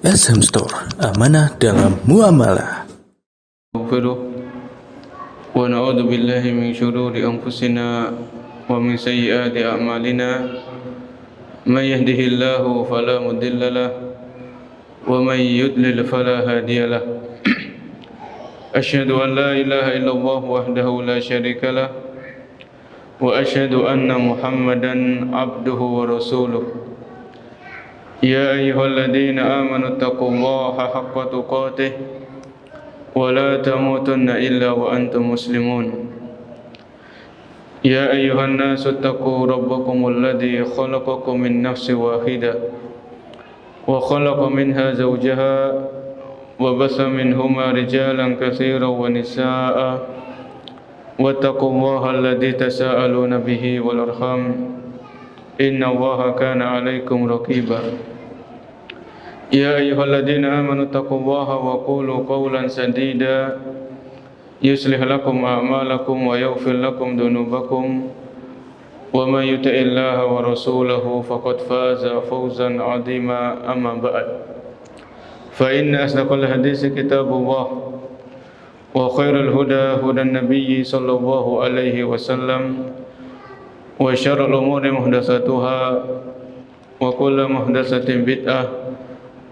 SM Store, amanah dalam muamalah. Wa na'udzu billahi min syururi anfusina wa min sayyiati a'malina. May yahdihillahu fala mudilla lahu wa may yudlil fala hadiya lahu. Asyhadu an la ilaha illallah wahdahu la syarika lahu wa asyhadu anna Muhammadan abduhu wa rasuluh. Ya ayyuhalladzina amanu taqullaha haqqa tuqatih wa la tamutunna illa wa antum muslimun. Ya ayyuhan nasu taqu rabbakumul ladzi khalaqakum min nafsin wahidah wa khalaqa minha zawjaha wa bassa minhuma rijalan katsiran wa nisaa'a wattaqullaha alladzi tasaaluna bihi wal arham innallaha kana 'alaikum raqiba. Ya ayyuhalladzina amanu taqullaha wa qulu qawlan sadida yuslih lakum a'malakum wa yaghfir lakum dhunubakum wa may yuti'illaha wa rasulahu faqad faza fawzan 'azima. Amma ba'd, fa inna asdaqal haditsi kitabullah wa khairul huda hudan nabiyyi sallallahu alaihi wasallam wa syarrul umuri muhdatsatuha wa kullu muhdatsatin bid'ah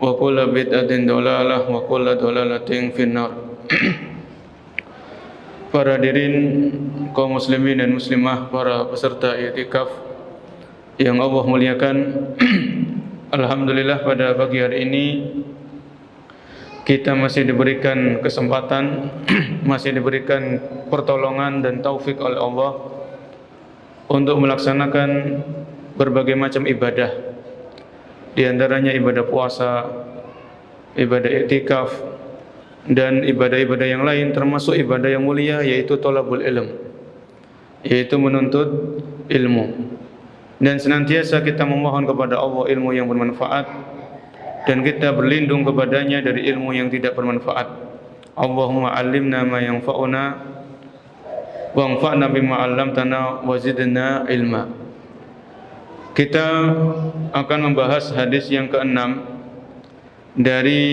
wa kullu bid'atin dhalalah wa kullu dhalalatin finnar. Para hadirin kaum muslimin dan muslimah, para peserta i'tikaf yang Allah muliakan, alhamdulillah pada pagi hari ini kita masih diberikan kesempatan, masih diberikan pertolongan dan taufik oleh Allah untuk melaksanakan berbagai macam ibadah, di antaranya ibadah puasa, ibadah i'tikaf, dan ibadah-ibadah yang lain, termasuk ibadah yang mulia yaitu thalabul ilm, yaitu menuntut ilmu. Dan senantiasa kita memohon kepada Allah ilmu yang bermanfaat, dan kita berlindung kepadanya dari ilmu yang tidak bermanfaat. Allahumma 'allimna ma yanfa'una wanfa'na bima 'allamtana wa zidna ilma. Kita akan membahas hadis yang ke-6 dari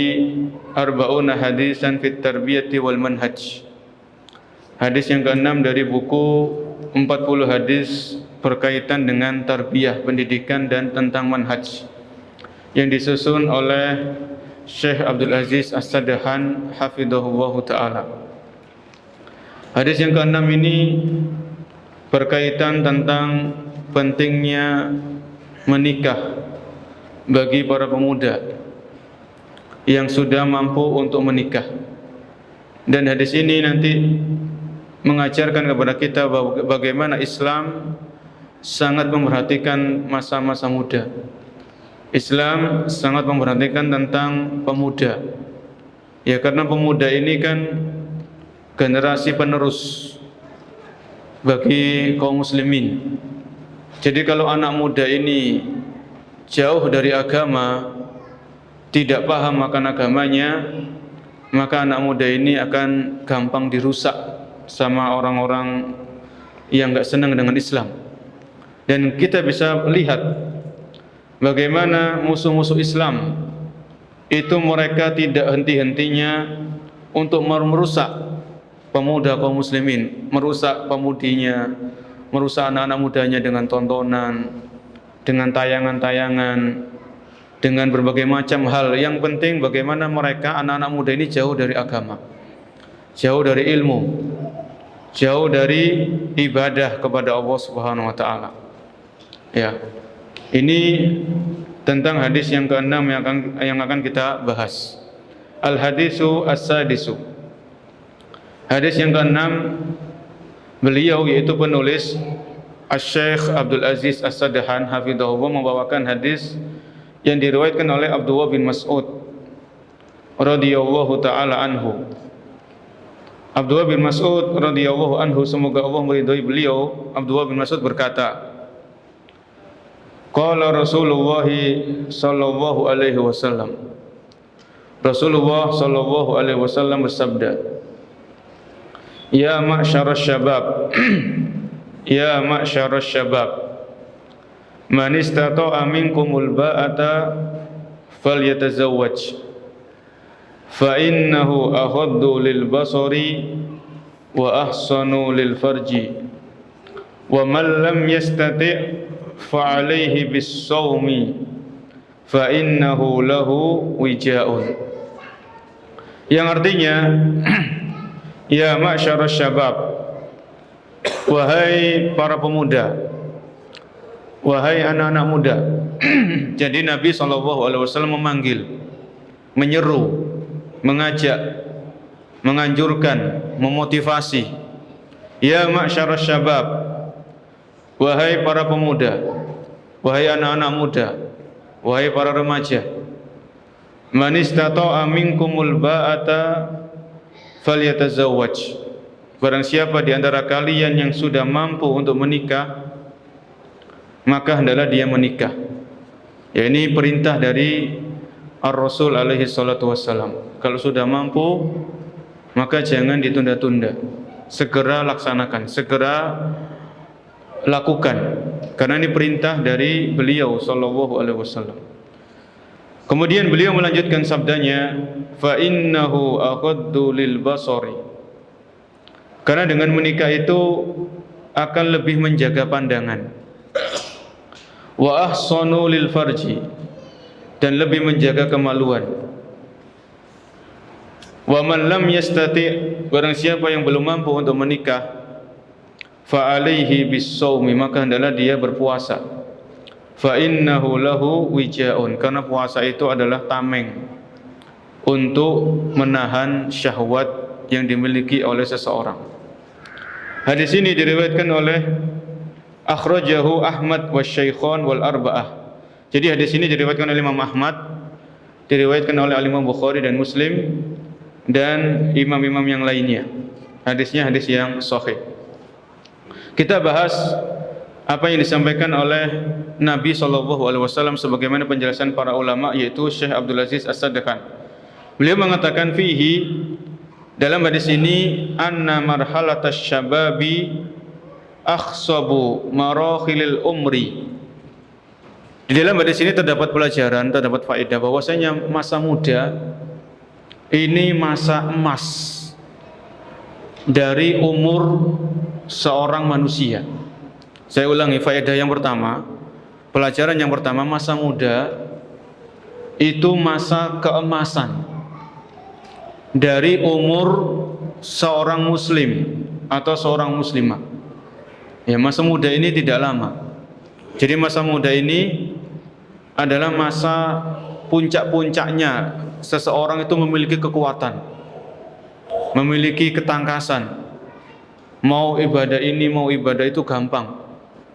Arba'una Hadisan fit Tarbiyati wal Manhaj. Hadis yang ke-6 dari buku 40 hadis berkaitan dengan tarbiyah, pendidikan dan tentang manhaj, yang disusun oleh Syekh Abdul Aziz As-Sadahan hafidhahullahu ta'ala. Hadis yang ke-6 ini berkaitan tentang pentingnya menikah bagi para pemuda yang sudah mampu untuk menikah. Dan hadis ini nanti mengajarkan kepada kita bagaimana Islam sangat memperhatikan masa-masa muda. Islam sangat memperhatikan tentang pemuda. Ya, karena pemuda ini kan generasi penerus bagi kaum muslimin. Jadi kalau anak muda ini jauh dari agama, tidak paham akan agamanya, maka anak muda ini akan gampang dirusak sama orang-orang yang enggak senang dengan Islam. Dan kita bisa lihat bagaimana musuh-musuh Islam itu mereka tidak henti-hentinya untuk merusak pemuda kaum muslimin, merusak pemudinya, merusak anak-anak mudanya dengan tontonan, dengan tayangan-tayangan, dengan berbagai macam hal. Yang penting bagaimana mereka, anak-anak muda ini jauh dari agama, jauh dari ilmu, jauh dari ibadah kepada Allah Subhanahu wa taala. Ya. Ini tentang hadis yang ke-6 yang akan kita bahas. Al-hadisu as-sadisu. Hadis yang ke-6, beliau yaitu penulis Asy-Syaikh Abdul Aziz As-Sadahan hafizahullah membawakan hadis yang diriwayatkan oleh Abdullah bin Mas'ud radhiyallahu taala anhu. Abdullah bin Mas'ud radhiyallahu anhu, semoga Allah meridhai beliau, Abdullah bin Mas'ud berkata, qala Rasulullah sallallahu alaihi wasallam, Rasulullah sallallahu alaihi wasallam bersabda, ya ma'syarasy syabab ya ma'syarasy syabab man istata'a minkumul ba'ata falyatazawwaj fa innahu aghaddu lil basari wa ahsanu lil farji wa man lam yastati' fa alaihi bis shaumi fa innahu lahu wija'un. Yang artinya ya ma'syarasy syabab, wahai para pemuda, wahai anak-anak muda. Jadi Nabi SAW memanggil, menyeru, mengajak, menganjurkan, memotivasi. Ya ma'syarasy syabab, wahai para pemuda, wahai anak-anak muda, wahai para remaja, man istata'a minkumul ba'ata falyatazawwaj. Barang siapa di antara kalian yang sudah mampu untuk menikah, maka hendaklah dia menikah. Ya, ini perintah dari Ar-Rasul alaihi salatu wassalam. Kalau sudah mampu, maka jangan ditunda-tunda. Segera laksanakan, segera lakukan. Karena ini perintah dari beliau sallallahu alaihi wasallam. Kemudian beliau melanjutkan sabdanya, fa innahu aghaddu lil basari. Karena dengan menikah itu akan lebih menjaga pandangan. Wa ahsanu lil farji, dan lebih menjaga kemaluan. Wa man lam yastati', barang siapa yang belum mampu untuk menikah, fa alaihi bis shaumi, maka hendaklah dia berpuasa. Fa innahu lahu wija'un, karena puasa itu adalah tameng untuk menahan syahwat yang dimiliki oleh seseorang. Hadis ini diriwayatkan oleh akhrajahu Ahmad wasyaikhan wal arba'ah. Jadi hadis ini diriwayatkan oleh Imam Ahmad, diriwayatkan oleh Imam Bukhari dan Muslim dan imam-imam yang lainnya. Hadisnya hadis yang sahih. Kita bahas apa yang disampaikan oleh Nabi SAW sebagaimana penjelasan para ulama, yaitu Syekh Abdul Aziz As-Sadqan. Beliau mengatakan fihi, dalam hadis ini, anna marhalatas syababi akhsabu marakhilil umri. Di dalam hadis ini terdapat pelajaran, terdapat faedah bahwasanya masa muda ini masa emas dari umur seorang manusia. Saya ulangi, faedah yang pertama, pelajaran yang pertama, masa muda itu masa keemasan dari umur seorang muslim atau seorang muslimah. Ya, masa muda ini tidak lama. Jadi masa muda ini adalah masa puncak-puncaknya seseorang itu memiliki kekuatan, memiliki ketangkasan. Mau ibadah ini, mau ibadah itu gampang.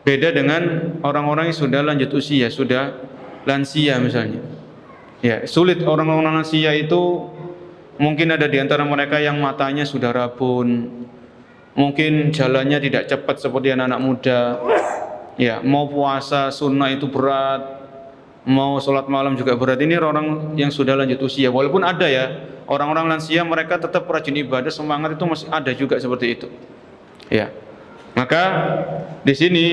Beda dengan orang-orang yang sudah lanjut usia, sudah lansia misalnya. Ya, sulit. Orang-orang lansia itu mungkin ada di antara mereka yang matanya sudah rabun, mungkin jalannya tidak cepat seperti anak-anak muda. Ya, mau puasa sunnah itu berat, mau sholat malam juga berat. Ini orang yang sudah lanjut usia. Walaupun ada ya orang-orang lansia, mereka tetap rajin ibadah, semangat itu masih ada juga seperti itu. Ya. Maka di sini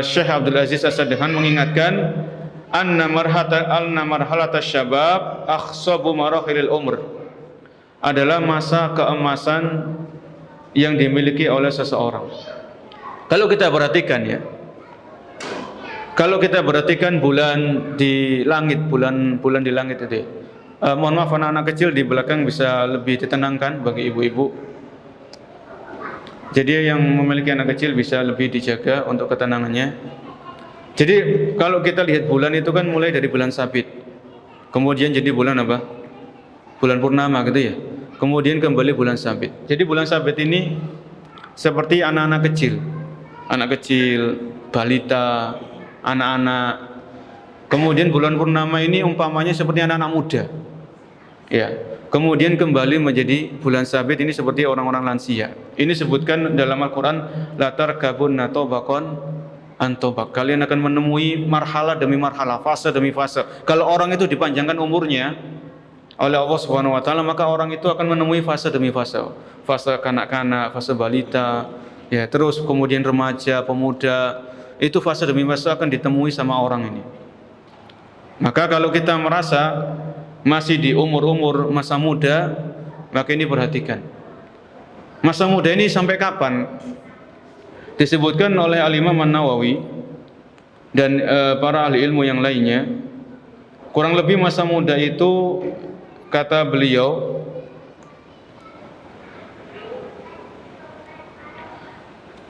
Syekh Abdul Aziz As-Sadqan mengingatkan anna marhalatas syabab akhsabu marakhilil umr, adalah masa keemasan yang dimiliki oleh seseorang. Kalau kita perhatikan ya, kalau kita perhatikan bulan di langit, bulan di langit itu, mohon maaf anak-anak kecil di belakang bisa lebih ditenangkan bagi ibu-ibu. Jadi yang memiliki anak kecil bisa lebih dijaga untuk ketenangannya. Jadi kalau kita lihat bulan itu kan mulai dari bulan sabit, kemudian jadi bulan apa? Bulan purnama gitu ya. Kemudian kembali bulan sabit. Jadi bulan sabit ini seperti anak-anak kecil, balita, anak-anak. Kemudian bulan purnama ini umpamanya seperti anak-anak muda. Ya. Kemudian kembali menjadi bulan sabit ini seperti orang-orang lansia. Ini disebutkan dalam Al-Quran, latar kabun natobakon antobak. Kalian akan menemui marhala demi marhala, fase demi fase. Kalau orang itu dipanjangkan umurnya oleh Allah Subhanahu Wa Taala, maka orang itu akan menemui fase demi fase. Fase kanak-kanak, fase balita, ya terus kemudian remaja, pemuda. Itu fase demi fase akan ditemui sama orang ini. Maka kalau kita merasa masih di umur-umur masa muda, maka ini perhatikan. Masa muda ini sampai kapan? Disebutkan oleh Al-Imam An-Nawawi dan para ahli ilmu yang lainnya, kurang lebih masa muda itu, kata beliau,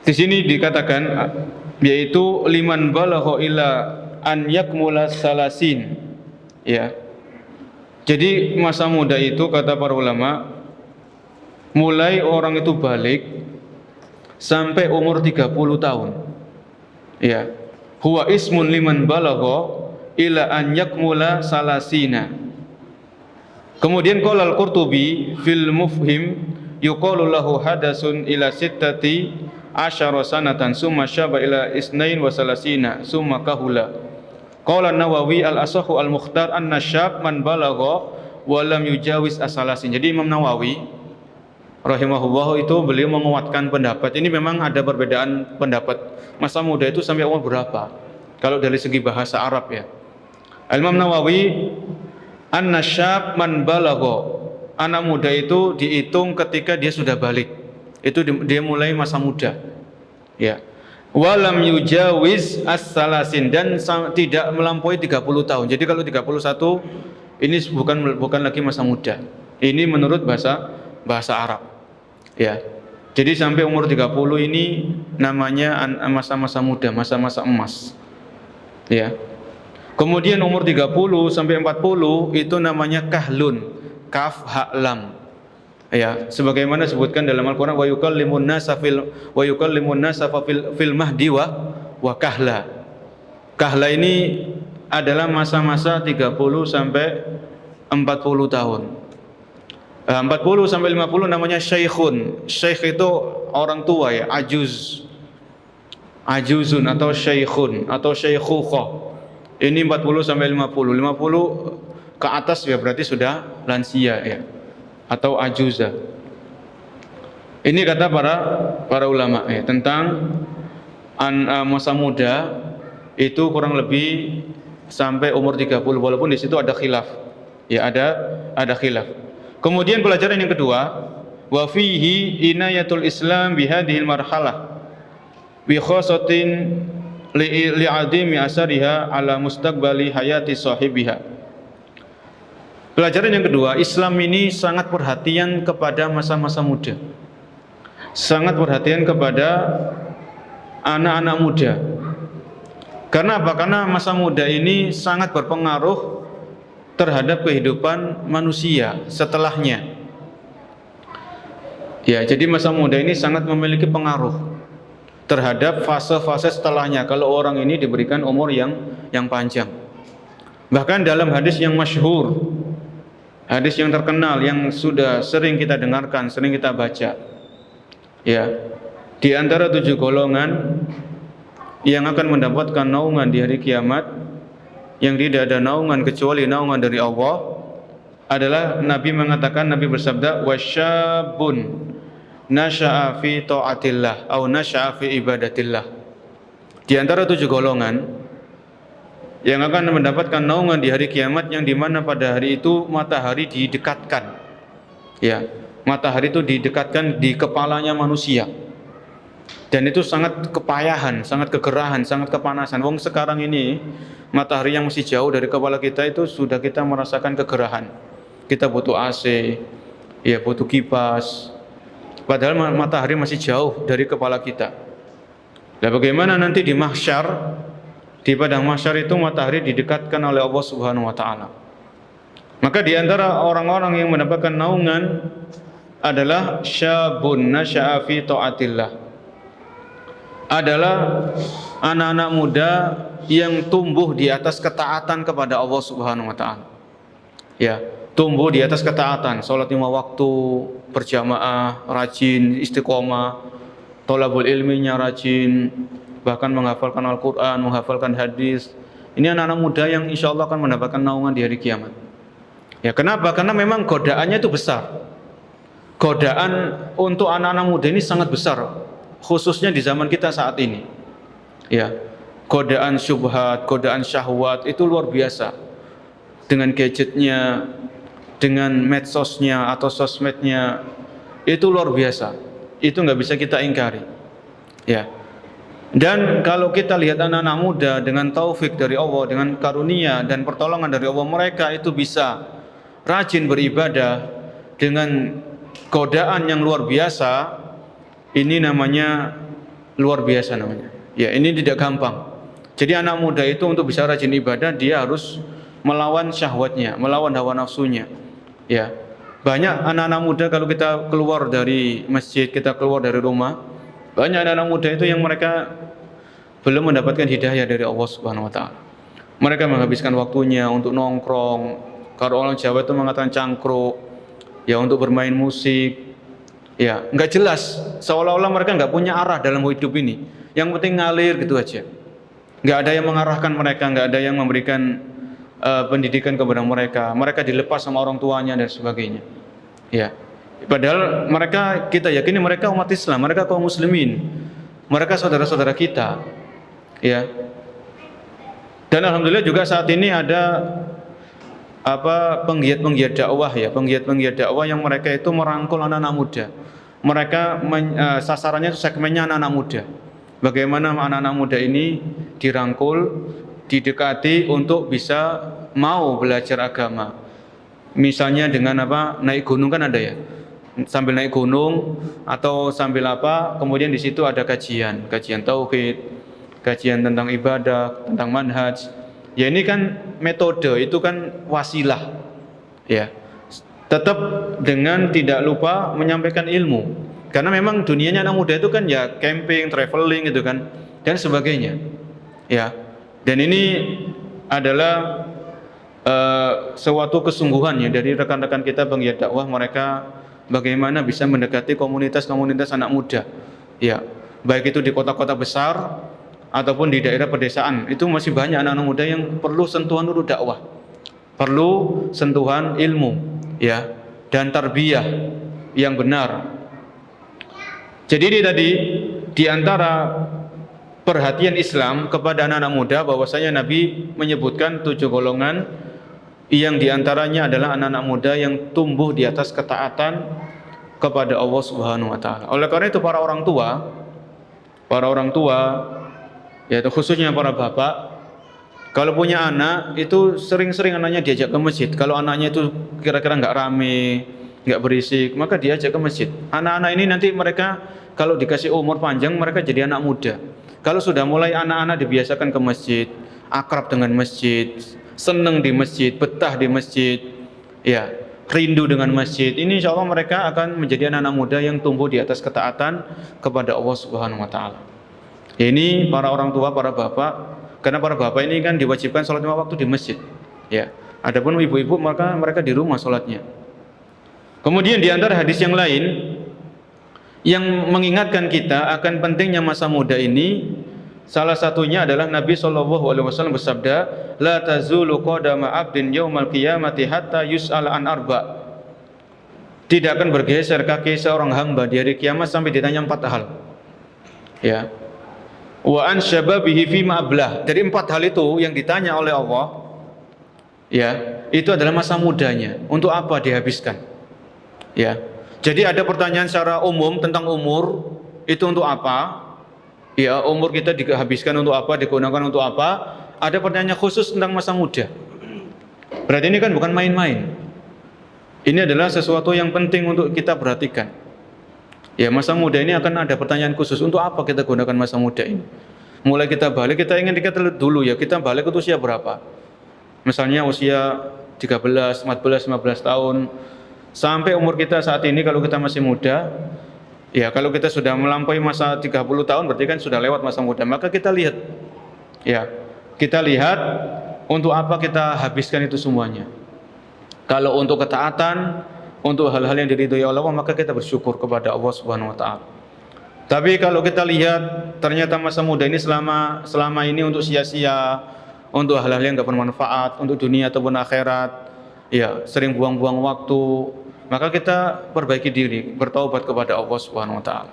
di sini dikatakan yaitu liman balagha ila an yakmula salasin, ya. Jadi masa muda itu kata para ulama, mulai orang itu balik sampai umur 30 tahun. Ya. Huwa ismun liman balagha ila an yakmula salasina. Kemudian qala al-Qurtubi fil Mufhim yuqalu lahu hadasun ila sittati asyara sanatan summa syaba ila isnain wa salasina summa kahula. Qala Nawawi al-asahhu al-mukhtar anna syab man balagha wa lam yujawiz as-salasin. Jadi Imam Nawawi rahimahullah itu beliau menguatkan pendapat ini, memang ada perbedaan pendapat masa muda itu sampai umur berapa kalau dari segi bahasa Arab, ya. Imam Nawawi anna syab man balagha, anak muda itu dihitung ketika dia sudah balik, itu dia mulai masa muda, ya. Walam yujawiz as-salasin, dan tidak melampaui 30 tahun. Jadi kalau 31 ini bukan lagi masa muda. Ini menurut bahasa Arab, ya. Jadi sampai umur 30 ini namanya masa-masa muda, masa-masa emas, ya. Kemudian umur 30 sampai 40 itu namanya kahlun, kaf ha lam, ya. Sebagaimana disebutkan dalam Al-Qur'an wa yukallimun nasa fil mahdi wa kahla. Kahla ini adalah masa-masa 30 sampai 40 tahun. 40 sampai 50 namanya syaikhun. Syekh itu orang tua, ya, ajuzun atau syaikhun atau syaikhukhah. Ini 40 sampai 50. 50 ke atas ya berarti sudah lansia, ya, atau ajuza. Ini kata para ulama, ya, tentang masa muda itu kurang lebih sampai umur 30, walaupun di situ ada khilaf. Ya, ada khilaf. Kemudian pelajaran yang kedua, wa fihi inayatul Islam bihadhil marhalah bi khasatin li'adimi asariha ala mustaqbali hayati sahibiha. Pelajaran yang kedua, Islam ini sangat perhatian kepada masa-masa muda. Sangat perhatian kepada anak-anak muda. Karena apa? Karena masa muda ini sangat berpengaruh terhadap kehidupan manusia setelahnya. Ya, jadi masa muda ini sangat memiliki pengaruh terhadap fase-fase setelahnya kalau orang ini diberikan umur yang panjang. Bahkan dalam hadis yang masyhur, hadis yang terkenal yang sudah sering kita dengarkan, sering kita baca, ya, di antara 7 golongan yang akan mendapatkan naungan di hari kiamat, yang tidak ada naungan kecuali naungan dari Allah, adalah Nabi mengatakan, Nabi bersabda, wasyabun nasya'a fi ta'atillah atau nasya'a fi ibadatillah. Di antara 7 golongan yang akan mendapatkan naungan di hari kiamat, yang dimana pada hari itu matahari didekatkan, ya, matahari itu didekatkan di kepalanya manusia, dan itu sangat kepayahan, sangat kegerahan, sangat kepanasan. Wong sekarang ini matahari yang masih jauh dari kepala kita itu sudah kita merasakan kegerahan. Kita butuh AC, ya, butuh kipas, padahal matahari masih jauh dari kepala kita. Nah, bagaimana nanti di mahsyar, di padang mahsyar itu matahari didekatkan oleh Allah Subhanahu wa taala. Maka di antara orang-orang yang mendapatkan naungan adalah syabun nasya'a fi taatillah, adalah anak-anak muda yang tumbuh di atas ketaatan kepada Allah Subhanahu wa taala. Ya, tumbuh di atas ketaatan, salat 5 waktu berjamaah, rajin, istiqomah, thalabul ilminya rajin, bahkan menghafalkan Al-Qur'an, menghafalkan hadis. Ini anak-anak muda yang insya Allah akan mendapatkan naungan di hari kiamat. Ya, kenapa? Karena memang godaannya itu besar. Godaan untuk anak-anak muda ini sangat besar, khususnya di zaman kita saat ini. Ya, godaan syubhat, godaan syahwat itu luar biasa. dengan gadgetnya, dengan medsosnya atau sosmednya, itu luar biasa. Itu nggak bisa kita ingkari. Ya. Dan kalau kita lihat anak-anak muda dengan taufik dari Allah, dengan karunia dan pertolongan dari Allah, mereka itu bisa rajin beribadah dengan godaan yang luar biasa. Ini namanya luar biasa namanya. Ya, ini tidak gampang. Jadi anak muda itu untuk bisa rajin ibadah, dia harus melawan syahwatnya, melawan hawa nafsunya. Ya. Banyak anak-anak muda kalau kita keluar dari masjid, kita keluar dari rumah, banyak anak-anak muda itu yang mereka belum mendapatkan hidayah dari Allah Subhanahu wa taala. Mereka menghabiskan waktunya untuk nongkrong. Kalau orang Jawa itu mengatakan cangkruk, ya, untuk bermain musik. Ya, enggak jelas, seolah-olah mereka enggak punya arah dalam hidup ini. Yang penting ngalir gitu aja. Enggak ada yang mengarahkan mereka, enggak ada yang memberikan pendidikan kepada mereka. Mereka dilepas sama orang tuanya dan sebagainya. Ya. Padahal mereka, kita yakini mereka umat Islam, mereka kaum muslimin. Mereka saudara-saudara kita. Ya. Dan alhamdulillah juga saat ini ada penggiat-penggiat dakwah, ya, penggiat-penggiat dakwah yang mereka itu merangkul anak-anak muda. Mereka sasarannya itu segmennya anak-anak muda. Bagaimana anak-anak muda ini dirangkul, didekati untuk bisa mau belajar agama. Misalnya dengan naik gunung kan ada ya. Sambil naik gunung atau sambil kemudian di situ ada kajian tauhid, kajian tentang ibadah, tentang manhaj. Ya, ini kan metode, itu kan wasilah. Ya. Tetap dengan tidak lupa menyampaikan ilmu. Karena memang dunianya anak muda itu kan ya camping, traveling gitu kan dan sebagainya. Ya. Dan ini adalah suatu kesungguhan ya dari rekan-rekan kita penggiat dakwah, mereka bagaimana bisa mendekati komunitas-komunitas anak muda. Ya, baik itu di kota-kota besar ataupun di daerah pedesaan. Itu masih banyak anak-anak muda yang perlu sentuhan dulu dakwah. Perlu sentuhan ilmu, ya, dan tarbiyah yang benar. Jadi ini tadi di antara perhatian Islam kepada anak-anak muda, bahwasanya Nabi menyebutkan 7 golongan yang diantaranya adalah anak-anak muda yang tumbuh di atas ketaatan kepada Allah Subhanahu wa taala. Oleh karena itu para orang tua, yaitu khususnya para bapak, kalau punya anak itu sering-sering anaknya diajak ke masjid. Kalau anaknya itu kira-kira nggak rame, nggak berisik, maka diajak ke masjid. Anak-anak ini nanti mereka kalau dikasih umur panjang, mereka jadi anak muda. Kalau sudah mulai anak-anak dibiasakan ke masjid, akrab dengan masjid, senang di masjid, betah di masjid, ya, rindu dengan masjid, ini insya Allah mereka akan menjadi anak-anak muda yang tumbuh di atas ketaatan kepada Allah Subhanahu wa taala. Ini para orang tua, para bapak, karena para bapak ini kan diwajibkan sholat 5 waktu di masjid. Ya. Adapun ibu-ibu maka mereka di rumah sholatnya. Kemudian di antara hadis yang lain yang mengingatkan kita akan pentingnya masa muda ini, salah satunya adalah Nabi SAW bersabda, la tazulu qadama abdin yaumal qiyamati hatta yus'ala an arba. Tidak akan bergeser kaki seorang hamba di hari kiamat sampai ditanya 4 hal. Ya. Wa an syababihi fima ablah. Dari 4 hal itu yang ditanya oleh Allah, ya, itu adalah masa mudanya. Untuk apa dihabiskan? Ya. Jadi ada pertanyaan secara umum tentang umur, itu untuk apa? Ya, umur kita dihabiskan untuk apa, digunakan untuk apa? Ada pertanyaan khusus tentang masa muda. Berarti ini kan bukan main-main. Ini adalah sesuatu yang penting untuk kita perhatikan. Ya, masa muda ini akan ada pertanyaan khusus, untuk apa kita gunakan masa muda ini? Mulai kita balik, kita ingin dikatakan dulu ya, kita balik itu usia berapa? Misalnya usia 13, 14, 15 tahun, sampai umur kita saat ini kalau kita masih muda. Ya, kalau kita sudah melampaui masa 30 tahun berarti kan sudah lewat masa muda. Maka kita lihat, ya, kita lihat untuk apa kita habiskan itu semuanya. Kalau untuk ketaatan, untuk hal-hal yang diridhoi Allah, maka kita bersyukur kepada Allah Subhanahu wa taala. Tapi kalau kita lihat ternyata masa muda ini selama ini untuk sia-sia, untuk hal-hal yang enggak bermanfaat untuk dunia ataupun akhirat, ya, sering buang-buang waktu, maka kita perbaiki diri, bertaubat kepada Allah Subhanahu wa taala.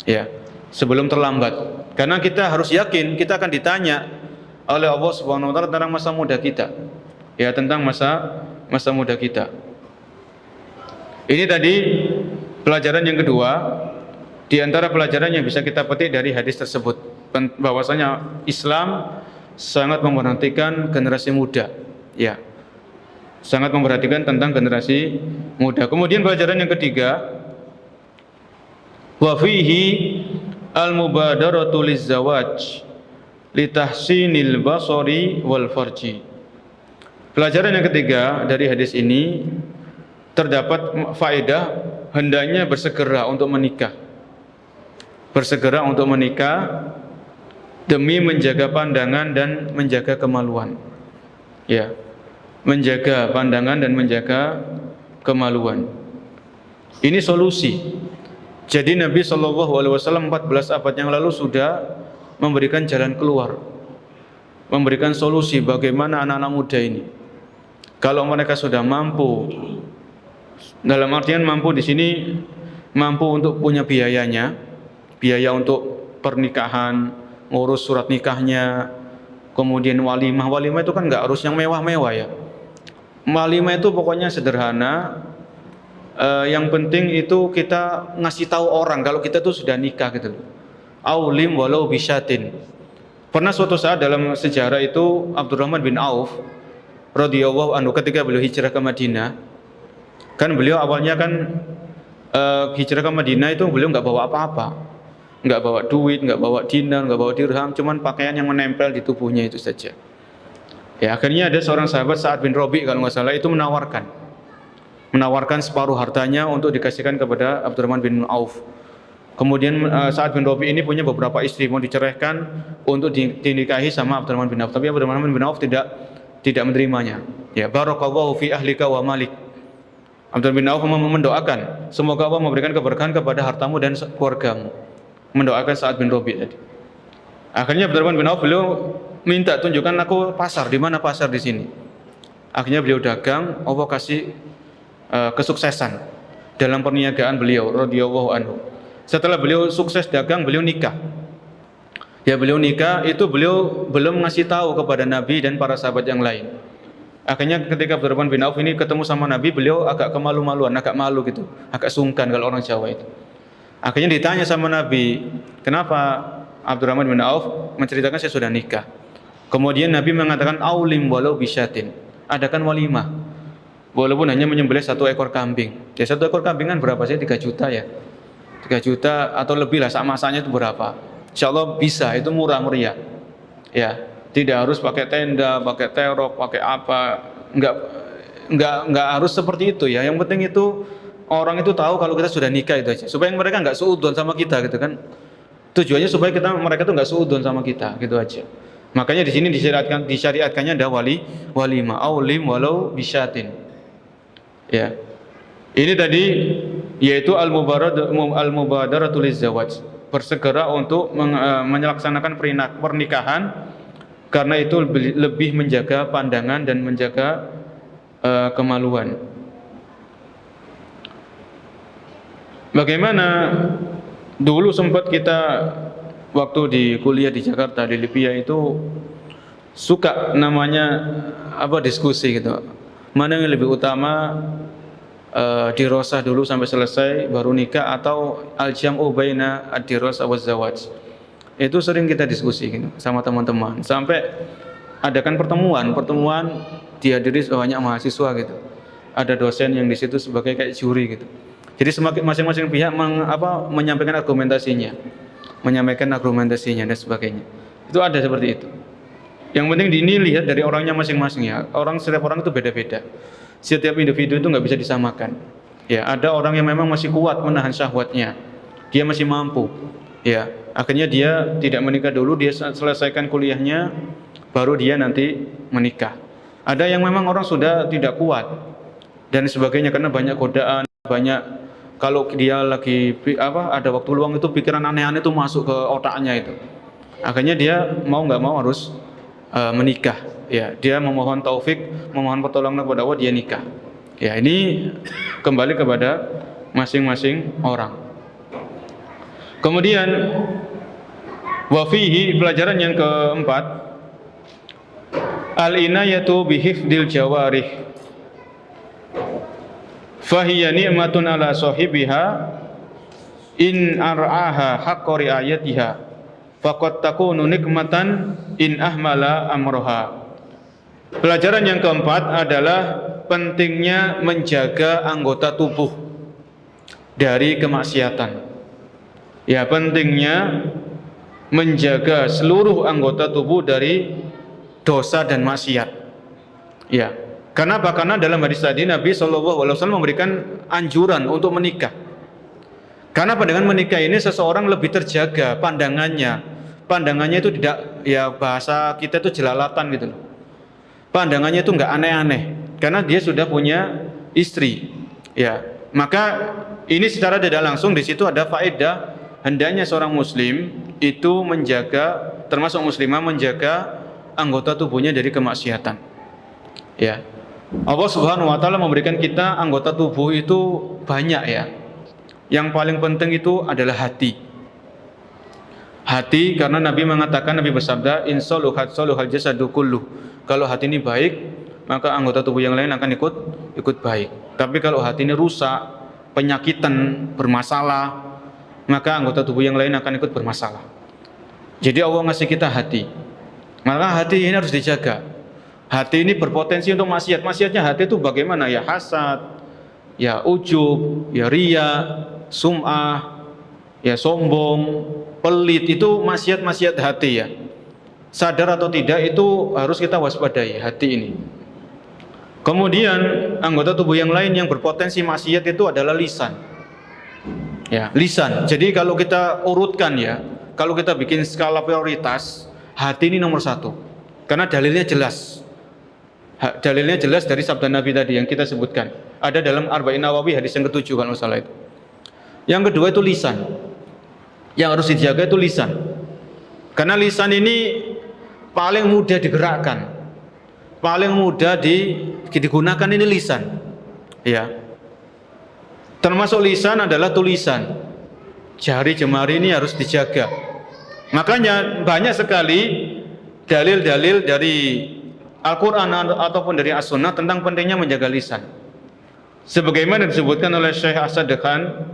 Ya, sebelum terlambat. Karena kita harus yakin kita akan ditanya oleh Allah Subhanahu wa taala tentang masa muda kita. ya tentang masa muda kita. Ini tadi pelajaran yang kedua. Di antara pelajaran yang bisa kita petik dari hadis tersebut, bahwasanya Islam sangat memperhatikan generasi muda, ya, sangat memperhatikan tentang generasi muda. Kemudian pelajaran yang ketiga, wa fihi al-mubadaratu liz-zawaj litahsinil basari wal farji. Pelajaran yang ketiga dari hadis ini terdapat faedah hendaknya bersegera untuk menikah. Bersegera untuk menikah demi menjaga pandangan dan menjaga kemaluan. Ya. Menjaga pandangan dan menjaga kemaluan. Ini solusi. Jadi Nabi SAW 14 abad yang lalu sudah memberikan jalan keluar, memberikan solusi bagaimana anak-anak muda ini, kalau mereka sudah mampu, dalam artian mampu di sini mampu untuk punya biayanya, biaya untuk pernikahan, ngurus surat nikahnya, kemudian walimah. Walimah itu kan nggak harus yang mewah-mewah ya. Walimah itu pokoknya sederhana. Yang penting itu kita ngasih tahu orang kalau kita tuh sudah nikah gitu loh. Aulim walau bisyatin. Pernah suatu saat dalam sejarah itu Abdurrahman bin Auf radhiyallahu anhu ketika beliau hijrah ke Madinah, kan beliau awalnya kan hijrah ke Madinah itu beliau nggak bawa apa-apa, nggak bawa duit, nggak bawa dinar, nggak bawa dirham, cuman pakaian yang menempel di tubuhnya itu saja. Ya akhirnya ada seorang sahabat Sa'ad bin Rabi' kalau nggak salah itu menawarkan separuh hartanya untuk dikasihkan kepada Abdurrahman bin Auf. Kemudian Sa'ad bin Rabi' ini punya beberapa istri, mau diceraikan untuk dinikahi sama Abdurrahman bin Auf, tapi Abdurrahman bin Auf tidak menerimanya. Ya, barakallahu fi ahlika wa malik. Abdurrahman bin Auf mendoakan semoga Allah memberikan keberkahan kepada hartamu dan keluargamu. Mendoakan Sa'ad bin Rabi' tadi. Akhirnya Abdurrahman bin Auf beliau minta tunjukkan aku pasar, di mana pasar di sini. Akhirnya beliau dagang, Allah kasih kesuksesan dalam perniagaan beliau radhiyallahu anhu. Setelah beliau sukses dagang, beliau nikah. Ya beliau nikah itu beliau belum ngasih tahu kepada Nabi dan para sahabat yang lain. Akhirnya ketika Abdurrahman bin Auf ini ketemu sama Nabi, beliau agak kemalu-maluan, agak malu gitu, agak sungkan kalau orang Jawa itu. Akhirnya ditanya sama Nabi, kenapa Abdurrahman bin Auf menceritakan saya sudah nikah. Kemudian Nabi mengatakan aulim walau bisyatin, adakan walimah. Walaupun hanya menyembelih 1 ekor kambing. Ya 1 ekor kambing kan berapa sih? 3 juta ya. 3 juta atau lebih lah, masanya itu berapa? Insyaallah bisa, itu murah meriah. Ya, tidak harus pakai tenda, pakai terok, pakai apa, enggak harus seperti itu ya. Yang penting itu orang itu tahu kalau kita sudah nikah itu aja. Supaya mereka enggak suudzon sama kita gitu kan. Tujuannya supaya mereka tuh enggak suudzon sama kita, gitu aja. Makanya di sini disyariatkannya ada walimah aulim walau bisyatin. Ya. Ini tadi yaitu al-mubadaratu liz-zawaj, bersegera untuk melaksanakan pernikahan karena itu lebih menjaga pandangan dan menjaga kemaluan. Bagaimana dulu sempat kita waktu di kuliah di Jakarta di Libya itu suka namanya diskusi gitu. Mana yang lebih utama dirosah dulu sampai selesai baru nikah atau al-jam'u baina ad-dirasah waz-zawaj. Itu sering kita diskusi gitu sama teman-teman sampai adakan pertemuan dihadiri banyak mahasiswa gitu. Ada dosen yang di situ sebagai kayak juri gitu. Jadi semakin masing-masing pihak menyampaikan argumentasinya dan sebagainya. Itu ada seperti itu. Yang penting lihat dari orangnya masing-masing ya. Setiap orang itu beda-beda. Setiap individu itu nggak bisa disamakan. Ya, ada orang yang memang masih kuat menahan syahwatnya. Dia masih mampu. Ya, akhirnya dia tidak menikah dulu, dia selesaikan kuliahnya, baru dia nanti menikah. Ada yang memang orang sudah tidak kuat dan sebagainya karena banyak godaan, banyak kalau dia lagi ada waktu luang itu pikiran aneh-aneh itu masuk ke otaknya itu. Akhirnya dia mau nggak mau harus menikah. Ya, dia memohon taufik, memohon pertolongan kepada Allah, dia nikah. Ya, ini kembali kepada masing-masing orang. Kemudian wafihi, pelajaran yang keempat, Al-inayatu bihifdil jawarih fahiya ni'matun ala sahibiha in ar'aha haqqa ri'ayatiha faqad takunu nikmatan in ahmala amroha. Pelajaran yang keempat adalah pentingnya menjaga anggota tubuh dari kemaksiatan. Ya, pentingnya menjaga seluruh anggota tubuh dari dosa dan maksiat. Ya, karena apa? Karena dalam hadis tadi Nabi SAW memberikan anjuran untuk menikah. Karena dengan menikah ini seseorang lebih terjaga pandangannya. Pandangannya itu tidak, ya bahasa kita itu jelalatan gitu loh. Pandangannya itu enggak aneh-aneh karena dia sudah punya istri. Ya, maka ini secara tidak langsung di situ ada faedah hendaknya seorang muslim itu menjaga, termasuk muslimah menjaga anggota tubuhnya dari kemaksiatan. Ya. Allah Subhanahu wa taala memberikan kita anggota tubuh itu banyak ya. Yang paling penting itu adalah hati. Hati, karena Nabi mengatakan, Nabi bersabda, insoluhat soluhal jasadu kulluh. Kalau hati ini baik, maka anggota tubuh yang lain akan ikut baik. Tapi kalau hati ini rusak, penyakitan, bermasalah, maka anggota tubuh yang lain akan ikut bermasalah. Jadi Allah ngasih kita hati. Maka hati ini harus dijaga. Hati ini berpotensi untuk maksiat. Maksiatnya hati itu bagaimana? Ya hasad, ya ujub, ya riya, sum'ah, ya sombong, pelit. Itu maksiat-maksiat hati ya. Sadar atau tidak itu harus kita waspadai hati ini. Kemudian anggota tubuh yang lain yang berpotensi maksiat itu adalah lisan. Ya, lisan. Jadi kalau kita urutkan ya, kalau kita bikin skala prioritas, hati ini nomor 1. Karena dalilnya jelas. Dalilnya jelas dari sabda Nabi tadi yang kita sebutkan. Ada dalam Arba'in Nawawi hadis yang ke-7 kalau salah itu. Yang kedua itu lisan. Yang harus dijaga itu lisan. Karena lisan ini paling mudah digerakkan. Paling mudah digunakan ini lisan. Ya. Termasuk lisan adalah tulisan. Jari jemari ini harus dijaga. Makanya banyak sekali dalil-dalil dari Al-Quran ataupun dari As-Sunnah tentang pentingnya menjaga lisan. Sebagaimana disebutkan oleh Syekh Asad Khan,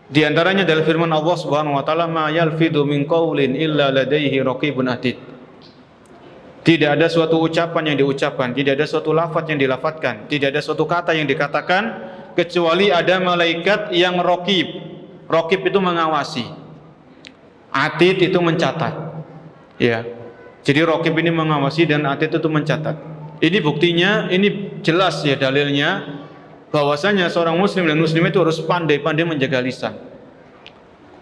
di antaranya dari firman Allah Subhanahu wa taala, "Ma yalfidu min qaulin illa ladaihi raqibun atid." Tidak ada suatu ucapan yang diucapkan, tidak ada suatu lafaz yang dilafadzkan, tidak ada suatu kata yang dikatakan kecuali ada malaikat yang raqib. Raqib itu mengawasi. Atid itu mencatat. Ya. Jadi raqib ini mengawasi dan atid itu mencatat. Ini buktinya, ini jelas ya dalilnya bahwasanya seorang muslim dan muslimah itu harus pandai-pandai menjaga lisan.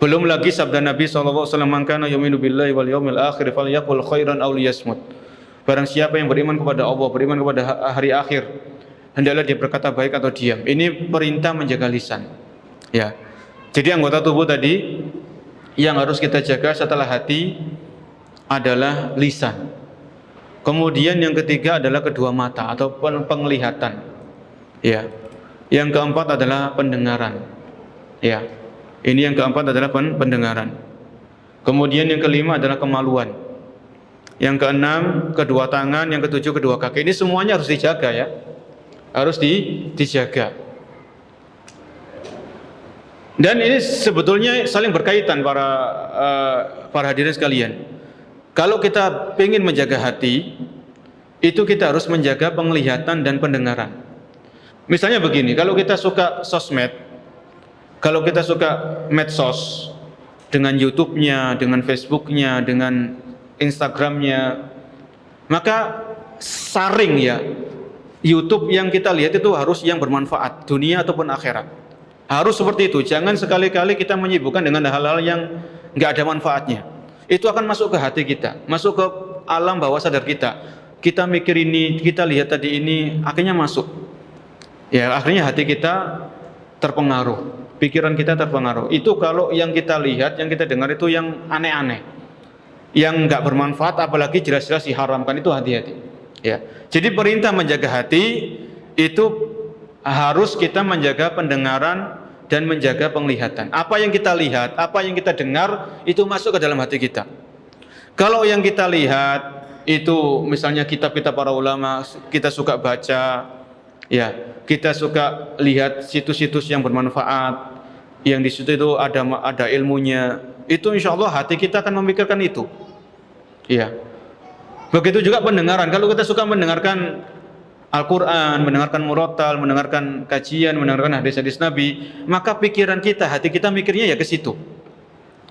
Belum lagi sabda Nabi SAW, "Man kana yu'minu billahi wal yawmil akhir falyaqul khairan aw liyasmut." Barang siapa yang beriman kepada Allah, beriman kepada hari akhir, hendaklah dia berkata baik atau diam. Ini perintah menjaga lisan. Ya. Jadi anggota tubuh tadi yang harus kita jaga setelah hati adalah lisan. Kemudian yang ketiga adalah kedua mata atau penglihatan. Ya. Yang keempat adalah pendengaran. Ya. Ini yang keempat adalah pendengaran. Kemudian yang kelima adalah kemaluan. Yang keenam kedua tangan, yang ketujuh kedua kaki. Ini semuanya harus dijaga ya. Harus dijaga. Dan ini sebetulnya saling berkaitan para hadirin sekalian. Kalau kita ingin menjaga hati, itu kita harus menjaga penglihatan dan pendengaran. Misalnya begini, kalau kita suka sosmed, kalau kita suka medsos, dengan YouTube-nya, dengan Facebook-nya, dengan Instagram-nya, maka saring ya, YouTube yang kita lihat itu harus yang bermanfaat, dunia ataupun akhirat. Harus seperti itu, jangan sekali-kali kita menyibukkan dengan hal-hal yang nggak ada manfaatnya. Itu akan masuk ke hati kita, masuk ke alam bawah sadar kita. Kita mikir ini, kita lihat tadi ini, akhirnya masuk. Ya, akhirnya hati kita terpengaruh, pikiran kita terpengaruh. Itu kalau yang kita lihat, yang kita dengar itu yang aneh-aneh, yang nggak bermanfaat, apalagi jelas-jelas diharamkan, itu hati-hati. Ya, jadi perintah menjaga hati itu harus kita menjaga pendengaran dan menjaga penglihatan. Apa yang kita lihat, apa yang kita dengar itu masuk ke dalam hati kita. Kalau yang kita lihat itu misalnya kitab-kitab para ulama, kita suka baca, ya, kita suka lihat situs-situs yang bermanfaat, yang di situ itu ada ilmunya, itu insya Allah hati kita akan memikirkan itu. Ya. Begitu juga pendengaran. Kalau kita suka mendengarkan Al-Quran, mendengarkan murattal, mendengarkan kajian, mendengarkan hadis-hadis Nabi, maka pikiran kita, hati kita mikirnya ya ke situ.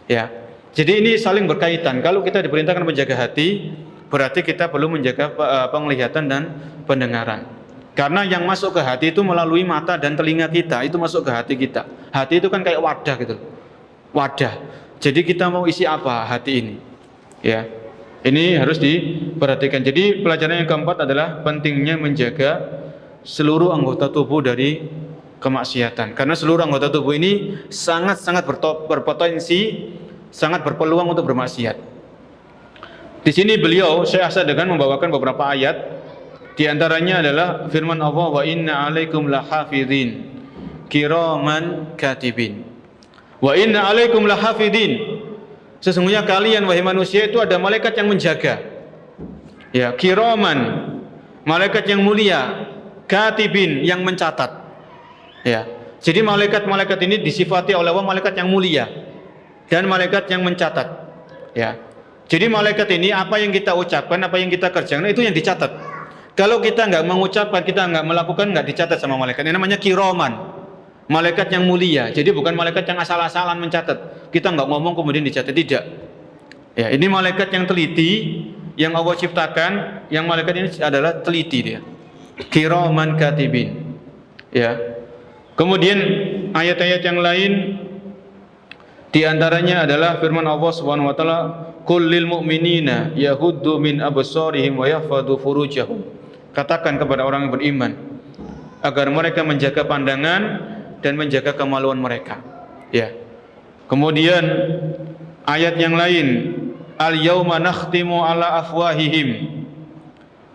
Ya. Jadi ini saling berkaitan. Kalau kita diperintahkan menjaga hati, berarti kita perlu menjaga penglihatan dan pendengaran. Karena yang masuk ke hati itu melalui mata dan telinga kita, itu masuk ke hati kita. Hati itu kan kayak wadah gitu. Wadah. Jadi kita mau isi apa hati ini? Ya. Ini harus diperhatikan. Jadi pelajaran yang keempat adalah pentingnya menjaga seluruh anggota tubuh dari kemaksiatan. Karena seluruh anggota tubuh ini sangat-sangat berpotensi, sangat berpeluang untuk bermaksiat. Di sini beliau Syekh Asad dengan membawakan beberapa ayat. Di antaranya adalah firman Allah, wa inna alaikum lahafidhin kiraman katibin. Wa inna alaikum lahafidhin. Sesungguhnya kalian wahai manusia itu ada malaikat yang menjaga. Ya, kiraman, malaikat yang mulia, katibin yang mencatat. Ya. Jadi malaikat-malaikat ini disifati oleh Allah malaikat yang mulia dan malaikat yang mencatat. Ya. Jadi malaikat ini apa yang kita ucapkan, apa yang kita kerjakan itu yang dicatat. Kalau kita nggak mengucapkan, kita nggak melakukan, nggak dicatat sama malaikat. Ini namanya kiroman, malaikat yang mulia. Jadi bukan malaikat yang asal-asalan mencatat. Kita nggak ngomong kemudian dicatat, tidak. Ya, ini malaikat yang teliti, yang Allah ciptakan. Yang malaikat ini adalah teliti dia. Kiroman katibin. Ya. Kemudian ayat-ayat yang lain, di antaranya adalah firman Allah Subhanahu wa taala, "Qul lil mu'minina yahuddu min absarihim wa yahfadhu furujahum." Katakan kepada orang yang beriman agar mereka menjaga pandangan dan menjaga kemaluan mereka. Ya. Kemudian ayat yang lain, al-yauma nakhtimu ala afwahihim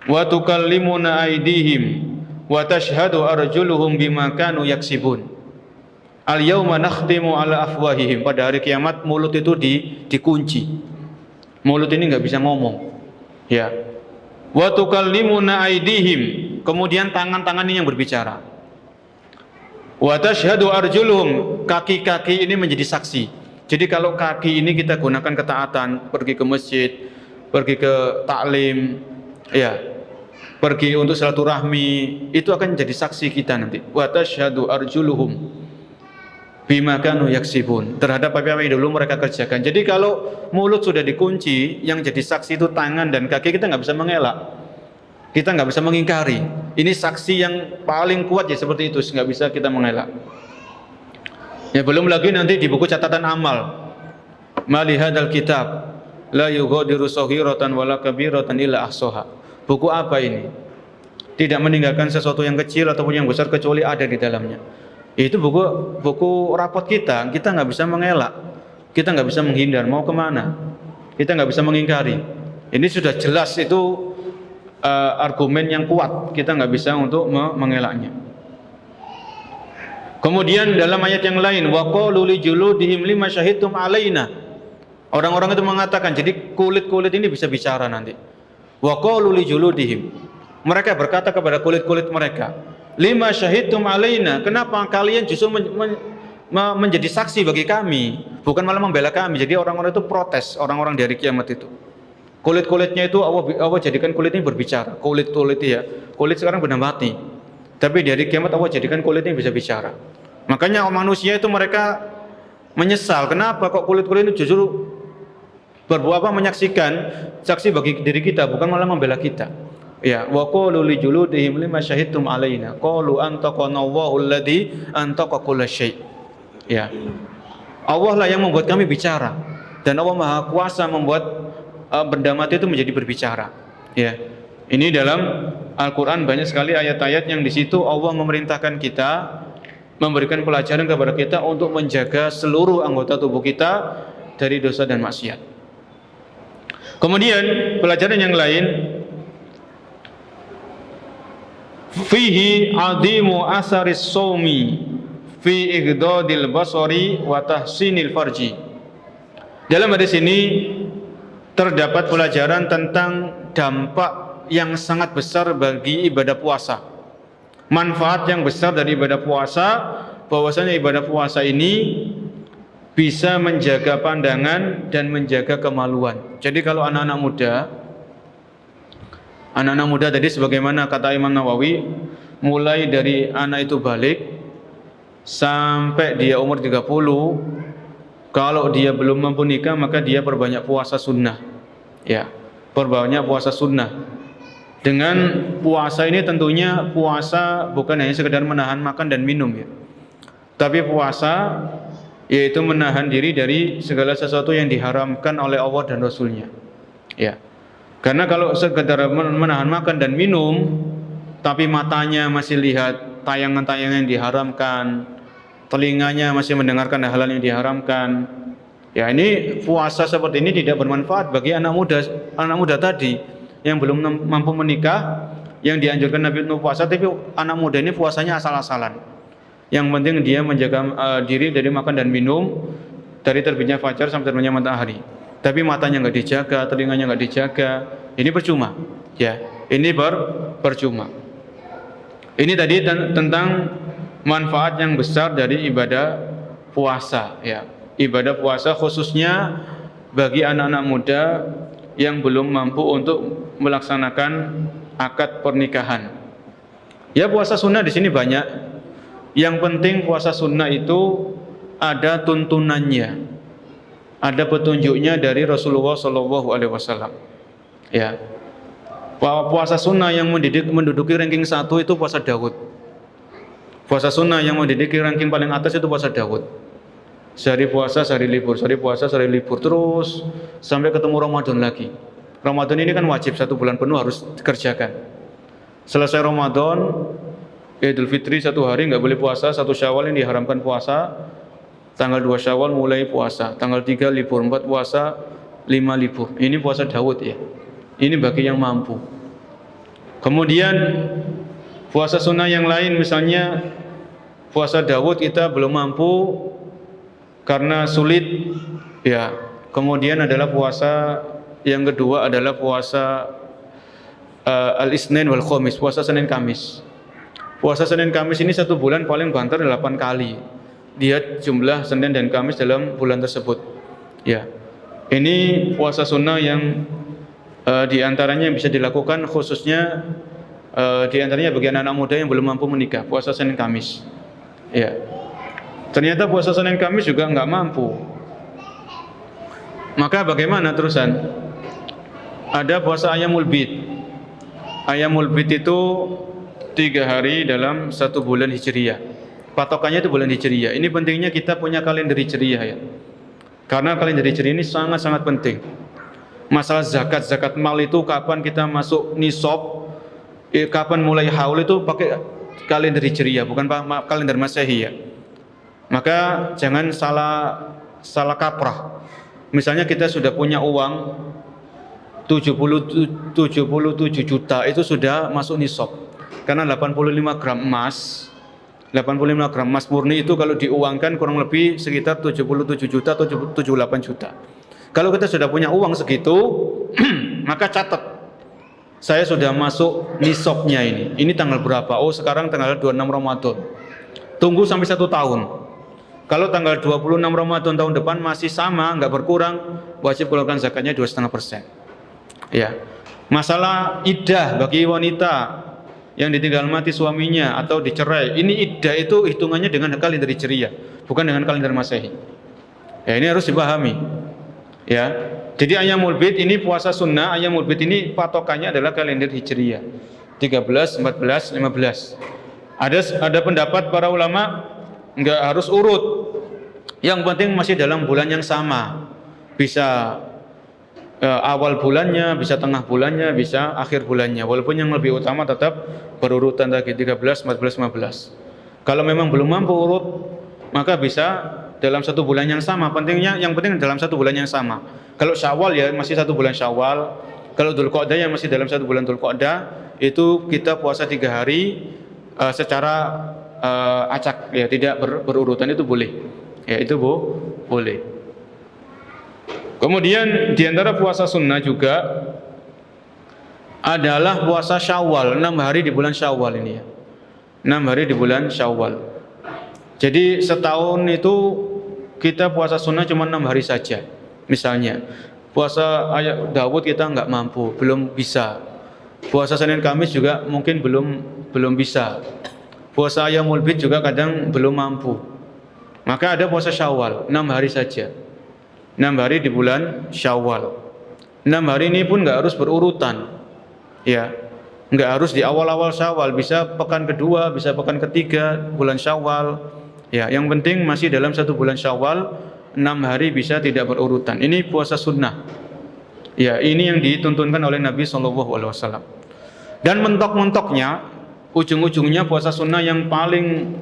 wa tukallimuna aydihim wa tashhadu arjuluhum bima kanu yaksibun. Al-yauma nakhtimu ala afwahihim. Pada hari kiamat mulut itu dikunci. Mulut ini enggak bisa ngomong. Ya. Wa tukallimuna aydihim, kemudian tangan-tangan ini yang berbicara. Wa tashhadu arjuluhum, kaki-kaki ini menjadi saksi. Jadi kalau kaki ini kita gunakan ketaatan, pergi ke masjid, pergi ke taklim, ya, pergi untuk silaturahmi, itu akan jadi saksi kita nanti. Wa tashhadu arjuluhum bima kanu yaksibun, terhadap apa yang dulu mereka kerjakan. Jadi kalau mulut sudah dikunci, yang jadi saksi itu tangan dan kaki, kita nggak bisa mengelak, kita nggak bisa mengingkari. Ini saksi yang paling kuat ya seperti itu, nggak bisa kita mengelak. Ya, belum lagi nanti di buku catatan amal, mali hadzal kitab la yughadiru shaghiratan wala kabiratan illa ahsaha. Buku apa ini? Tidak meninggalkan sesuatu yang kecil ataupun yang besar kecuali ada di dalamnya. Itu buku rapot kita nggak bisa mengelak, kita nggak bisa menghindar, mau kemana, kita nggak bisa mengingkari. Ini sudah jelas itu argumen yang kuat, kita nggak bisa untuk mengelaknya. Kemudian dalam ayat yang lain, waqalu li juludihim lima syahidtum alaina. Orang-orang itu mengatakan, jadi kulit-kulit ini bisa bicara nanti. Waqalu li juludihim, mereka berkata kepada kulit-kulit mereka, lima syahidtum alaina, kenapa kalian justru menjadi saksi bagi kami, bukan malah membela kami. Jadi orang-orang itu protes, orang-orang di hari kiamat itu. Kulit-kulitnya itu Allah jadikan kulit ini berbicara. Kulit-kulit ya, kulit sekarang benar mati. Tapi di hari kiamat Allah jadikan kulit ini bisa bicara. Makanya manusia itu mereka menyesal, kenapa kok kulit-kulit itu justru berbuat apa, menyaksikan, saksi bagi diri kita, bukan malah membela kita. Ya, wa qalu li juludihim lima syahidtum alaina qalu antaqana Allahu alladzi antaqa kullasyai. Ya. Allah lah yang membuat kami bicara, dan Allah Maha Kuasa membuat benda mati itu menjadi berbicara. Ya. Ini dalam Al-Qur'an banyak sekali ayat-ayat yang di situ Allah memerintahkan kita, memberikan pelajaran kepada kita untuk menjaga seluruh anggota tubuh kita dari dosa dan maksiat. Kemudian pelajaran yang lain, fihi adimu asaris sawmi fi igdadil basari wa tahsinil farji. Dalam hadis ini terdapat pelajaran tentang dampak yang sangat besar bagi ibadah puasa. Manfaat yang besar dari ibadah puasa, bahwasanya ibadah puasa ini bisa menjaga pandangan dan menjaga kemaluan. Jadi kalau anak-anak muda tadi sebagaimana kata Imam Nawawi, mulai dari anak itu balik sampai dia umur 30, kalau dia belum mampu nikah maka dia perbanyak puasa sunnah. Ya, perbanyak puasa sunnah. Dengan puasa ini tentunya puasa bukan hanya sekedar menahan makan dan minum ya. Tapi puasa yaitu menahan diri dari segala sesuatu yang diharamkan oleh Allah dan Rasulnya. Ya. Karena kalau sekedar menahan makan dan minum tapi matanya masih lihat tayangan-tayangan yang diharamkan, telinganya masih mendengarkan hal-hal yang diharamkan, ya ini puasa seperti ini tidak bermanfaat bagi anak muda tadi yang belum mampu menikah, yang dianjurkan Nabi untuk puasa, tapi anak muda ini puasanya asal-asalan. Yang penting dia menjaga diri dari makan dan minum dari terbitnya fajar sampai terbitnya matahari. Tapi matanya nggak dijaga, telinganya nggak dijaga, ini percuma. Ya, ini percuma. Ini tadi tentang manfaat yang besar dari ibadah puasa. Ya, ibadah puasa khususnya bagi anak-anak muda yang belum mampu untuk melaksanakan akad pernikahan. Ya, puasa sunnah di sini banyak. Yang penting puasa sunnah itu ada tuntunannya, ada petunjuknya dari Rasulullah SAW. Ya, puasa sunnah yang menduduki ranking 1 itu puasa Daud. Puasa sunnah yang menduduki ranking paling atas itu puasa Daud. Sehari puasa, sehari libur, sehari puasa, sehari libur, terus sampai ketemu Ramadan lagi. Ramadan ini kan wajib 1 bulan penuh harus dikerjakan. Selesai Ramadan, Idul Fitri 1 hari nggak boleh puasa, 1 Syawal yang diharamkan puasa, tanggal 2 Syawal mulai puasa, tanggal 3 libur, 4 puasa, 5 libur. Ini puasa Daud ya. Ini bagi yang mampu. Kemudian puasa sunnah yang lain, misalnya puasa Daud kita belum mampu karena sulit ya. Kemudian adalah puasa yang kedua adalah puasa Al-Isnin wal Khamis, puasa Senin Kamis. Puasa Senin Kamis ini 1 bulan paling banter 8 kali. Dia jumlah Senin dan Kamis dalam bulan tersebut. Ya. Ini puasa sunnah yang di antaranya bisa dilakukan khususnya di antaranya bagi anak-anak muda yang belum mampu menikah, puasa Senin Kamis. Ya. Ternyata puasa Senin Kamis juga nggak mampu. Maka bagaimana terusan? Ada puasa Ayyamul Bid. Ayyamul Bid itu 3 hari dalam 1 bulan Hijriyah. Patokannya itu bulan Hijriyah. Ini pentingnya kita punya kalender Hijriyah ya. Karena kalender Hijriyah ini sangat-sangat penting. Masalah zakat mal itu kapan kita masuk nisab, kapan mulai haul itu pakai kalender Hijriyah, bukan kalender Masehi ya. Maka jangan salah kaprah. Misalnya kita sudah punya uang 77 juta, itu sudah masuk nisab. Karena 85 gram emas murni itu kalau diuangkan kurang lebih sekitar 77 juta atau 78 juta. Kalau kita sudah punya uang segitu, maka catat, saya sudah masuk nisabnya ini. Ini tanggal berapa? Oh, sekarang tanggal 26 Ramadan. Tunggu sampai 1 tahun. Kalau tanggal 26 Ramadan tahun depan masih sama, nggak berkurang, wajib keluarkan zakatnya 2,5%. Ya. Masalah iddah bagi wanita yang ditinggal mati suaminya atau dicerai, ini iddah itu hitungannya dengan kalender Hijriyah, bukan dengan kalender Masehi. Ya, ini harus dipahami. Ya. Jadi Ayyamul Bid ini puasa sunnah, Ayyamul Bid ini patokannya adalah kalender Hijriyah. 13, 14, 15. Ada pendapat para ulama enggak harus urut. Yang penting masih dalam bulan yang sama. Bisa awal bulannya, bisa tengah bulannya, bisa akhir bulannya. Walaupun yang lebih utama tetap berurutan lagi 13, 14, 15. Kalau memang belum mampu urut, maka bisa dalam 1 bulan yang sama. Yang penting dalam 1 bulan yang sama. Kalau Syawal ya masih 1 bulan Syawal. Kalau Dzulqa'dah yang masih dalam 1 bulan Dzulqa'dah, itu kita puasa 3 hari secara acak ya, tidak berurutan, itu boleh. Ya, itu boleh. Kemudian di antara puasa sunnah juga adalah puasa Syawal, 6 hari di bulan Syawal ini ya. 6 hari di bulan Syawal. Jadi setahun itu kita puasa sunnah cuma 6 hari saja. Misalnya puasa ayat Dawud kita nggak mampu, belum bisa. Puasa Senin Kamis juga mungkin belum bisa. Puasa Ayyamul Bid juga kadang belum mampu. Maka ada puasa Syawal, 6 hari saja. 6 hari di bulan Syawal. 6 hari ini pun nggak harus berurutan. Ya. Nggak harus di awal-awal Syawal, bisa pekan kedua, bisa pekan ketiga bulan Syawal. Ya, yang penting masih dalam 1 bulan Syawal, 6 hari bisa tidak berurutan. Ini puasa sunnah. Ya, ini yang dituntunkan oleh Nabi SAW. Dan mentok-mentoknya, ujung-ujungnya puasa sunnah yang paling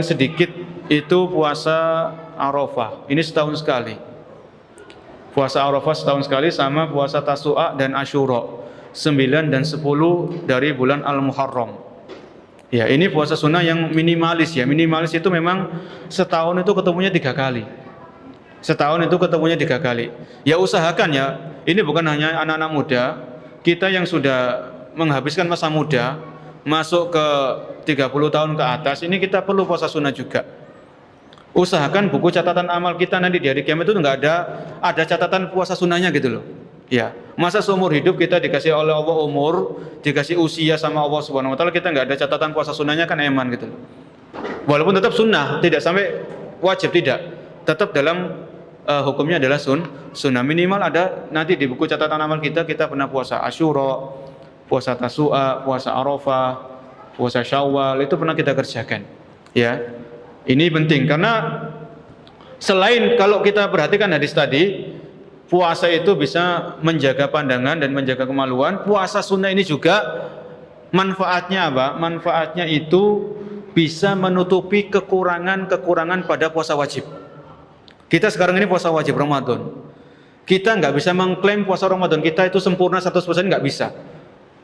sedikit itu puasa Arafah. Ini setahun sekali. Puasa Arafah setahun sekali sama puasa Tasu'a dan Asyura 9 dan 10 dari bulan Al-Muharram. Ya, ini puasa sunnah yang minimalis ya. Minimalis itu memang setahun itu ketemunya 3 kali. Setahun itu ketemunya 3 kali. Ya usahakan ya. Ini bukan hanya anak-anak muda, kita yang sudah menghabiskan masa muda, masuk ke 30 tahun ke atas, ini kita perlu puasa sunnah juga. Usahakan buku catatan amal kita nanti di hari kiamat itu nggak ada catatan puasa sunnahnya gitu loh. Ya, masa seumur hidup kita dikasih oleh Allah umur, dikasih usia sama Allah Subhanahu Wa Taala, kita nggak ada catatan puasa sunnahnya, kan eman gitu loh. Walaupun tetap sunnah, tidak sampai wajib, tidak. Tetap dalam hukumnya adalah sunnah. Minimal ada nanti di buku catatan amal kita pernah puasa Asyura, puasa Tasu'a, puasa Arafah, puasa Syawal, itu pernah kita kerjakan. Ya, ini penting karena selain kalau kita perhatikan hadis tadi, puasa itu bisa menjaga pandangan dan menjaga kemaluan. Puasa sunnah ini juga manfaatnya apa? Manfaatnya itu bisa menutupi kekurangan-kekurangan pada puasa wajib. Kita sekarang ini puasa wajib Ramadan. Kita nggak bisa mengklaim puasa Ramadan kita itu sempurna 100%, nggak bisa.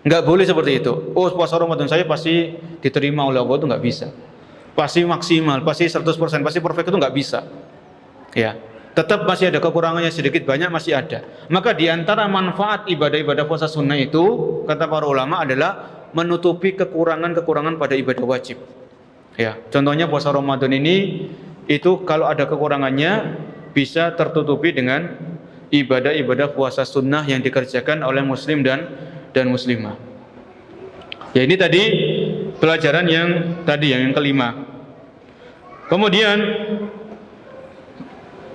Nggak boleh seperti itu. Oh, puasa Ramadan saya pasti diterima oleh Allah, itu nggak bisa. Pasti maksimal, pasti 100%, pasti perfect, itu nggak bisa. Ya, tetap masih ada kekurangannya, sedikit banyak masih ada. Maka di antara manfaat ibadah-ibadah puasa sunnah itu, kata para ulama, adalah menutupi kekurangan-kekurangan pada ibadah wajib. Ya, contohnya puasa Ramadan ini, itu kalau ada kekurangannya bisa tertutupi dengan ibadah-ibadah puasa sunnah yang dikerjakan oleh muslim dan muslimah. Ya, ini tadi pelajaran yang kelima. Kemudian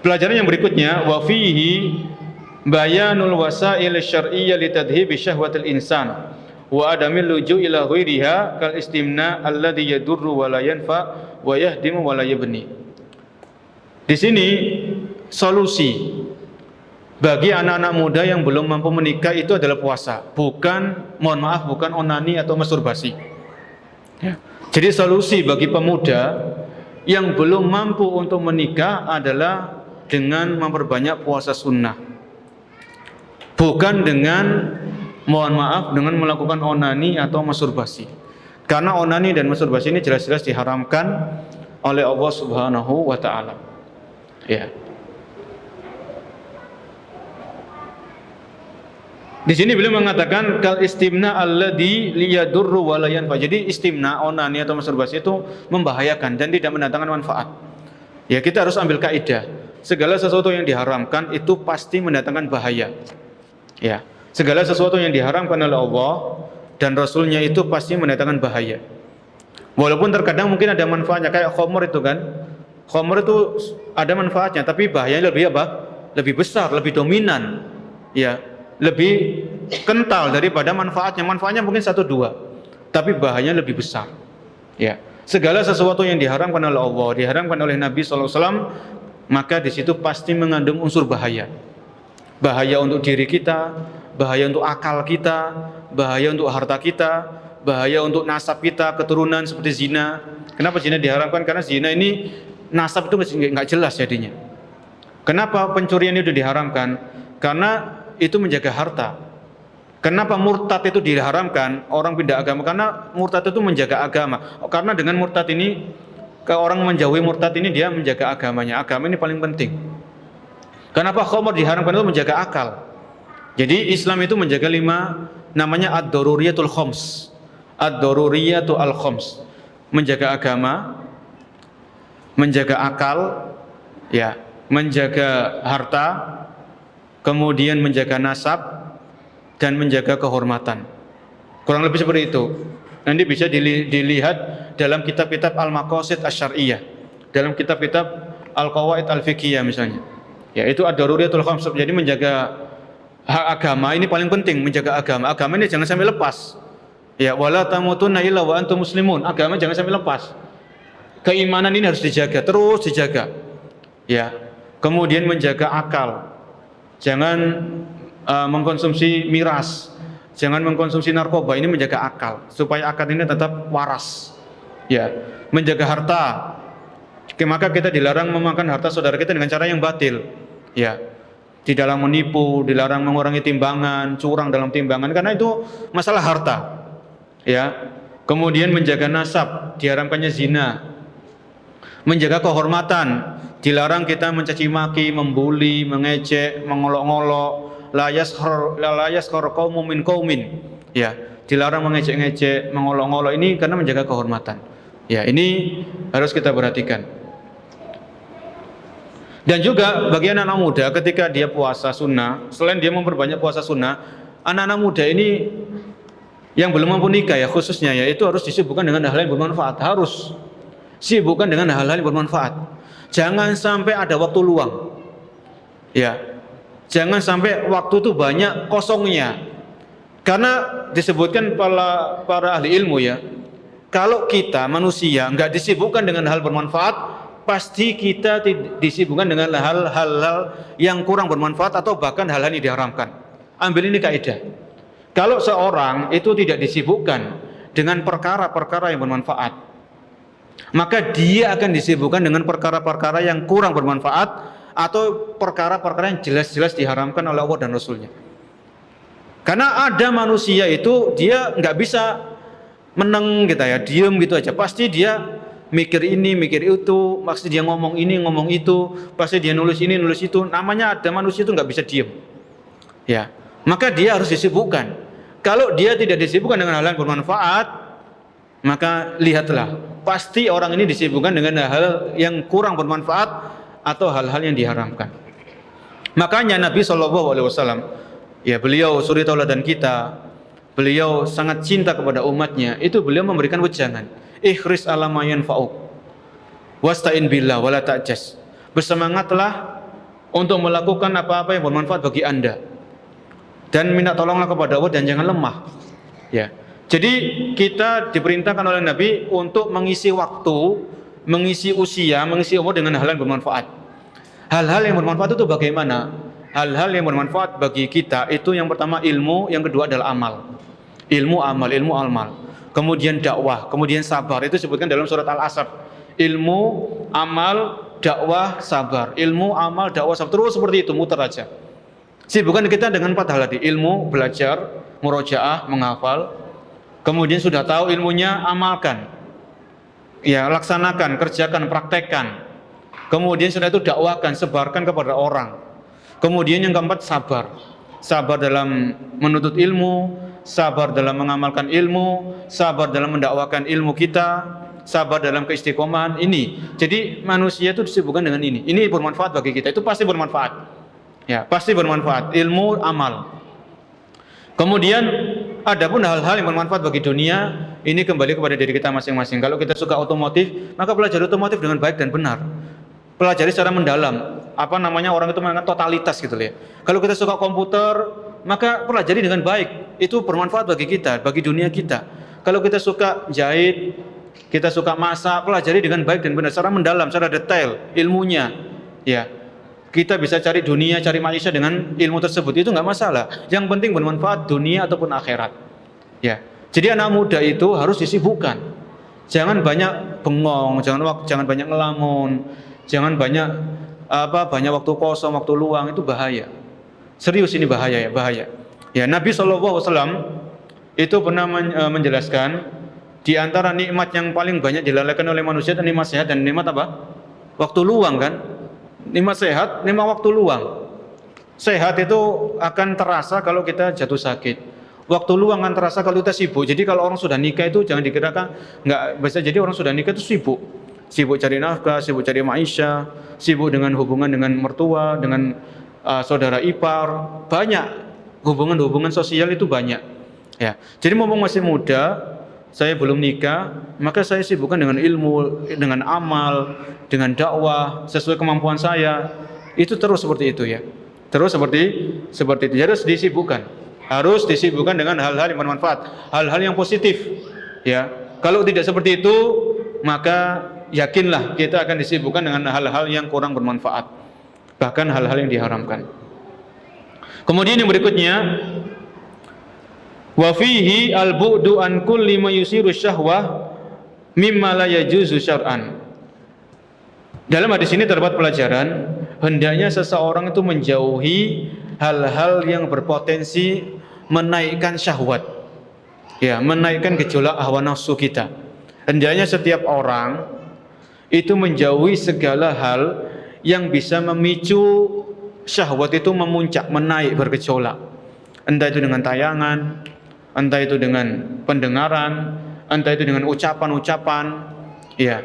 pelajaran yang berikutnya, wa fihi bayanul wasail syar'iyyah litadhhibi syahwatil insan wa adamil luju' ila ghairiha kal istimna alladhi yadurru wa la yanfa wa yahdimu wa la yabni. Di sini solusi bagi anak-anak muda yang belum mampu menikah itu adalah puasa, bukan onani atau masturbasi. Ya. Jadi solusi bagi pemuda yang belum mampu untuk menikah adalah dengan memperbanyak puasa sunnah, bukan dengan dengan melakukan onani atau masturbasi. Karena onani dan masturbasi ini jelas-jelas diharamkan oleh Allah Subhanahu wa Ta'ala. Ya. Di sini beliau mengatakan kal istimna alladhi liyadurru wa la yanfa. Jadi istimna, onani atau masturbasi itu membahayakan dan tidak mendatangkan manfaat. Ya, kita harus ambil kaidah. Segala sesuatu yang diharamkan itu pasti mendatangkan bahaya. Ya. Segala sesuatu yang diharamkan oleh Allah dan Rasulnya itu pasti mendatangkan bahaya. Walaupun terkadang mungkin ada manfaatnya, kayak khamr itu kan. Khamr itu ada manfaatnya, tapi bahayanya lebih apa? Lebih besar, lebih dominan. Ya. Lebih kental daripada manfaatnya. Manfaatnya mungkin 1-2, tapi bahayanya lebih besar. Ya, segala sesuatu yang diharamkan oleh Allah, diharamkan oleh Nabi SAW, maka di situ pasti mengandung unsur bahaya. Bahaya untuk diri kita, bahaya untuk akal kita, bahaya untuk harta kita, bahaya untuk nasab kita, keturunan seperti zina. Kenapa zina diharamkan? Karena zina ini nasab itu nggak jelas jadinya. Kenapa pencurian itu diharamkan? Karena itu menjaga harta. Kenapa murtad itu diharamkan? Orang pindah agama karena murtad itu menjaga agama. Karena dengan murtad ini, orang menjauhi murtad ini dia menjaga agamanya. Agama ini paling penting. Kenapa khamr diharamkan? Itu menjaga akal. Jadi Islam itu menjaga 5, namanya ad-daruriyatul khams. Ad-daruriyatul khams. Menjaga agama, menjaga akal, ya, menjaga harta, kemudian menjaga nasab, dan menjaga kehormatan. Kurang lebih seperti itu. Nanti bisa dilihat dalam kitab-kitab al-maqasid asy-syar'iyyah, dalam kitab-kitab al-qawaid al-fiqhiyah misalnya. Ya, itu ad-daruriyatul khams. Jadi menjaga hak agama ini paling penting, menjaga agama. Agama ini jangan sampai lepas. Ya, wala tamutunna illa wa antum muslimun. Agama jangan sampai lepas. Keimanan ini harus dijaga, terus dijaga. Ya. Kemudian menjaga akal. Jangan mengkonsumsi miras. Jangan mengkonsumsi narkoba. Ini menjaga akal supaya akal ini tetap waras. Ya. Menjaga harta. Maka kita dilarang memakan harta saudara kita dengan cara yang batil. Ya. Dilarang menipu, dilarang mengurangi timbangan, curang dalam timbangan, karena itu masalah harta. Ya. Kemudian menjaga nasab, diharamkannya zina. Menjaga kehormatan, dilarang kita mencaci maki, membuli, mengejek, mengolok-olok. La yaskhar qaumun min qaumin. Ya, dilarang mengejek-ngejek, mengolok-olok, ini karena menjaga kehormatan. Ya, ini harus kita perhatikan. Dan juga bagi anak-anak muda ketika dia puasa sunnah, selain dia memperbanyak puasa sunnah, anak-anak muda ini yang belum mampu nikah ya khususnya ya, itu harus disibukkan dengan hal-hal yang bermanfaat. Harus sibukkan dengan hal-hal yang bermanfaat. Jangan sampai ada waktu luang. Ya. Jangan sampai waktu itu banyak kosongnya. Karena disebutkan para ahli ilmu ya, kalau kita manusia enggak disibukkan dengan hal bermanfaat, pasti kita disibukkan dengan hal-hal yang kurang bermanfaat atau bahkan hal-hal yang diharamkan. Ambil ini kaidah. Kalau seorang itu tidak disibukkan dengan perkara-perkara yang bermanfaat, maka dia akan disibukkan dengan perkara-perkara yang kurang bermanfaat atau perkara-perkara yang jelas-jelas diharamkan oleh Allah dan Rasulnya. Karena ada manusia itu dia nggak bisa meneng gitu ya, diem gitu aja. Pasti dia mikir ini, mikir itu, pasti dia ngomong ini, ngomong itu, pasti dia nulis ini, nulis itu. Namanya ada manusia itu nggak bisa diem. Ya, maka dia harus disibukkan. Kalau dia tidak disibukkan dengan hal yang bermanfaat, maka lihatlah, pasti orang ini disibukkan dengan hal yang kurang bermanfaat atau hal-hal yang diharamkan. Makanya Nabi SAW, ya beliau suri tauladan kita, beliau sangat cinta kepada umatnya, itu beliau memberikan wejangan, ikhris ala ma yanfa'uk wasta'in billah wala ta'jas. Bersemangatlah untuk melakukan apa-apa yang bermanfaat bagi Anda, dan minta tolonglah kepada Allah dan jangan lemah. Ya. Jadi kita diperintahkan oleh Nabi untuk mengisi waktu, mengisi usia, mengisi umur dengan hal yang bermanfaat. Hal-hal yang bermanfaat itu bagaimana? Hal-hal yang bermanfaat bagi kita itu yang pertama ilmu, yang kedua adalah amal. Ilmu, amal. Kemudian dakwah, kemudian sabar. Itu disebutkan dalam surat Al-Asr. Ilmu, amal, dakwah, sabar. Ilmu, amal, dakwah, sabar. Terus seperti itu, muter aja. Sibukkan kita dengan 4 hal tadi. Ilmu, belajar, murojaah, menghafal. Kemudian sudah tahu ilmunya, amalkan. Ya, laksanakan, kerjakan, praktekkan. Kemudian sudah itu dakwakan, sebarkan kepada orang. Kemudian yang keempat, sabar. Sabar dalam menuntut ilmu, sabar dalam mengamalkan ilmu, sabar dalam mendakwakan ilmu kita, sabar dalam keistiqomahan ini. Jadi manusia itu disibukkan dengan ini. Ini bermanfaat bagi kita. Itu pasti bermanfaat. Ya, pasti bermanfaat, ilmu, amal. Kemudian adapun hal-hal yang bermanfaat bagi dunia, ini kembali kepada diri kita masing-masing. Kalau kita suka otomotif, maka pelajari otomotif dengan baik dan benar. Pelajari secara mendalam. Apa namanya, orang itu mengatakan totalitas gitu ya. Kalau kita suka komputer, maka pelajari dengan baik. Itu bermanfaat bagi kita, bagi dunia kita. Kalau kita suka jahit, kita suka masak, pelajari dengan baik dan benar, secara mendalam, secara detail ilmunya. Ya. Kita bisa cari dunia, cari maisha dengan ilmu tersebut, itu nggak masalah. Yang penting bermanfaat dunia ataupun akhirat. Ya, jadi anak muda itu harus disibukkan. Jangan banyak bengong, jangan banyak ngelamun, jangan banyak waktu kosong, waktu luang, itu bahaya. Serius ini bahaya ya, bahaya. Ya, Nabi SAW itu pernah menjelaskan di antara nikmat yang paling banyak dilalaikan oleh manusia dan nikmat sehat dan nikmat apa? Waktu luang kan? Nikmat sehat, nikmat waktu luang. Sehat itu akan terasa kalau kita jatuh sakit. Waktu luang akan terasa kalau kita sibuk. Jadi kalau orang sudah nikah itu jangan dikirakan nggak bisa jadi orang sudah nikah itu sibuk. Sibuk cari nafkah, sibuk cari maisha, sibuk dengan hubungan dengan mertua, dengan saudara ipar. Banyak hubungan-hubungan sosial itu banyak. Ya. Jadi mumpung masih muda, saya belum nikah, maka saya sibukkan dengan ilmu, dengan amal, dengan dakwah sesuai kemampuan saya. Itu terus seperti itu ya. Terus seperti itu. Harus disibukkan. Harus disibukkan dengan hal-hal yang bermanfaat, hal-hal yang positif. Ya. Kalau tidak seperti itu, maka yakinlah kita akan disibukkan dengan hal-hal yang kurang bermanfaat. Bahkan hal-hal yang diharamkan. Kemudian yang berikutnya, wa fihi al-bu'du an kulli ma yusiru syahwah mimma la yajuzu syar'an. Dalam hadis ini terdapat pelajaran, hendaknya seseorang itu menjauhi hal-hal yang berpotensi menaikkan syahwat. Ya, menaikkan gejolak hawa nafsu kita. Hendaknya setiap orang itu menjauhi segala hal yang bisa memicu syahwat itu memuncak, menaik, bergejolak. Entah itu dengan tayangan, entah itu dengan pendengaran, entah itu dengan ucapan-ucapan, ya.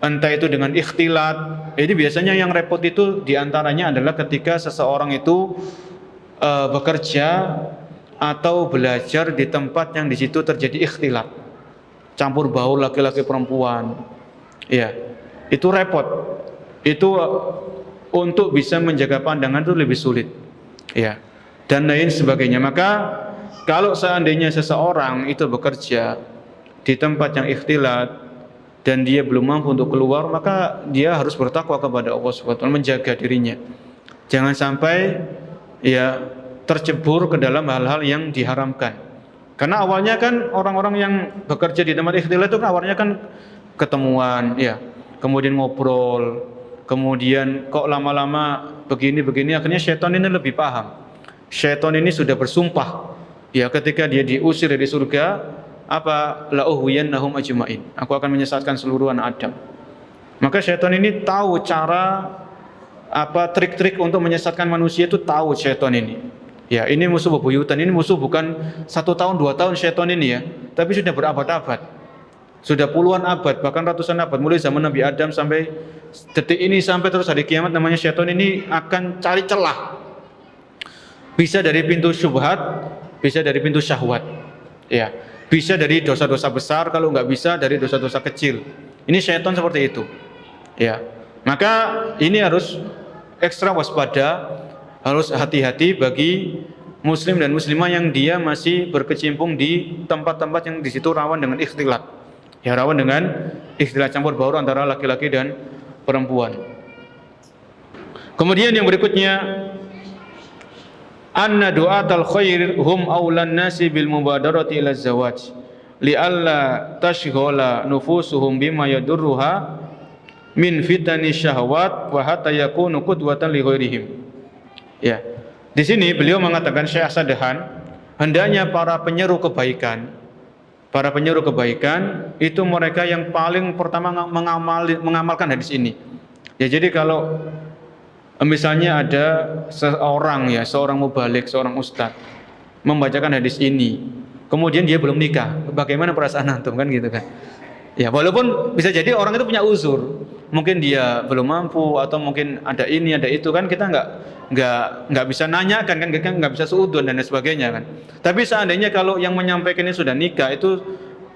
Entah itu dengan ikhtilat. Jadi biasanya yang repot itu diantaranya adalah ketika seseorang itu bekerja atau belajar di tempat yang di situ terjadi ikhtilat, campur baur laki-laki perempuan. Ya, itu repot. Itu untuk bisa menjaga pandangan itu lebih sulit. Ya, dan lain sebagainya. Maka kalau seandainya seseorang itu bekerja di tempat yang ikhtilat dan dia belum mampu untuk keluar, maka dia harus bertakwa kepada Allah Subhanahu wa taala, menjaga dirinya. Jangan sampai ya tercebur ke dalam hal-hal yang diharamkan. Karena awalnya kan orang-orang yang bekerja di tempat ikhtilat itu kan awalnya kan ketemuan, ya, kemudian ngobrol, kemudian kok lama-lama begini-begini, akhirnya syaitan ini lebih paham. Syaitan ini sudah bersumpah, ya, ketika dia diusir dari surga, apa, la uhwiyannahum ajmain, aku akan menyesatkan seluruh anak Adam. Maka syaitan ini tahu cara, apa, trik-trik untuk menyesatkan manusia itu tahu syaitan ini. Ya, ini musuh bebuyutan, ini musuh bukan 1 tahun 2 tahun syaitan ini ya, tapi sudah berabad-abad, sudah puluhan abad, bahkan ratusan abad, mulai zaman Nabi Adam sampai detik ini, sampai terus hari kiamat. Namanya syaitan ini akan cari celah, bisa dari pintu syubhat, bisa dari pintu syahwat, ya, bisa dari dosa-dosa besar, kalau nggak bisa dari dosa-dosa kecil. Ini syaitan seperti itu, ya. Maka ini harus ekstra waspada, harus hati-hati bagi muslim dan muslimah yang dia masih berkecimpung di tempat-tempat yang di situ rawan dengan ikhtilat, ya, rawan dengan ikhtilat, campur baur antara laki-laki dan perempuan. Kemudian yang berikutnya, anna du'atal khair hum awlan nasi bil mubadarati ila zawaj li'alla tashghala nufusuhum bima yadurruha min fitani syahwat wa hatta yakunu qudwatan li ghairihim. Ya. Di sini beliau mengatakan, Syekh Sadahan, hendaknya para penyeru kebaikan itu mereka yang paling pertama mengamalkan hadis ini. Ya, jadi kalau misalnya ada seorang mubalik, seorang ustadz membacakan hadis ini, kemudian dia belum nikah, bagaimana perasaan antum, kan gitu kan? Ya, walaupun bisa jadi orang itu punya uzur, mungkin dia belum mampu atau mungkin ada ini ada itu, kan kita nggak bisa nanyakan, kan kita nggak bisa suudon dan sebagainya kan. Tapi seandainya kalau yang menyampaikan ini sudah nikah, itu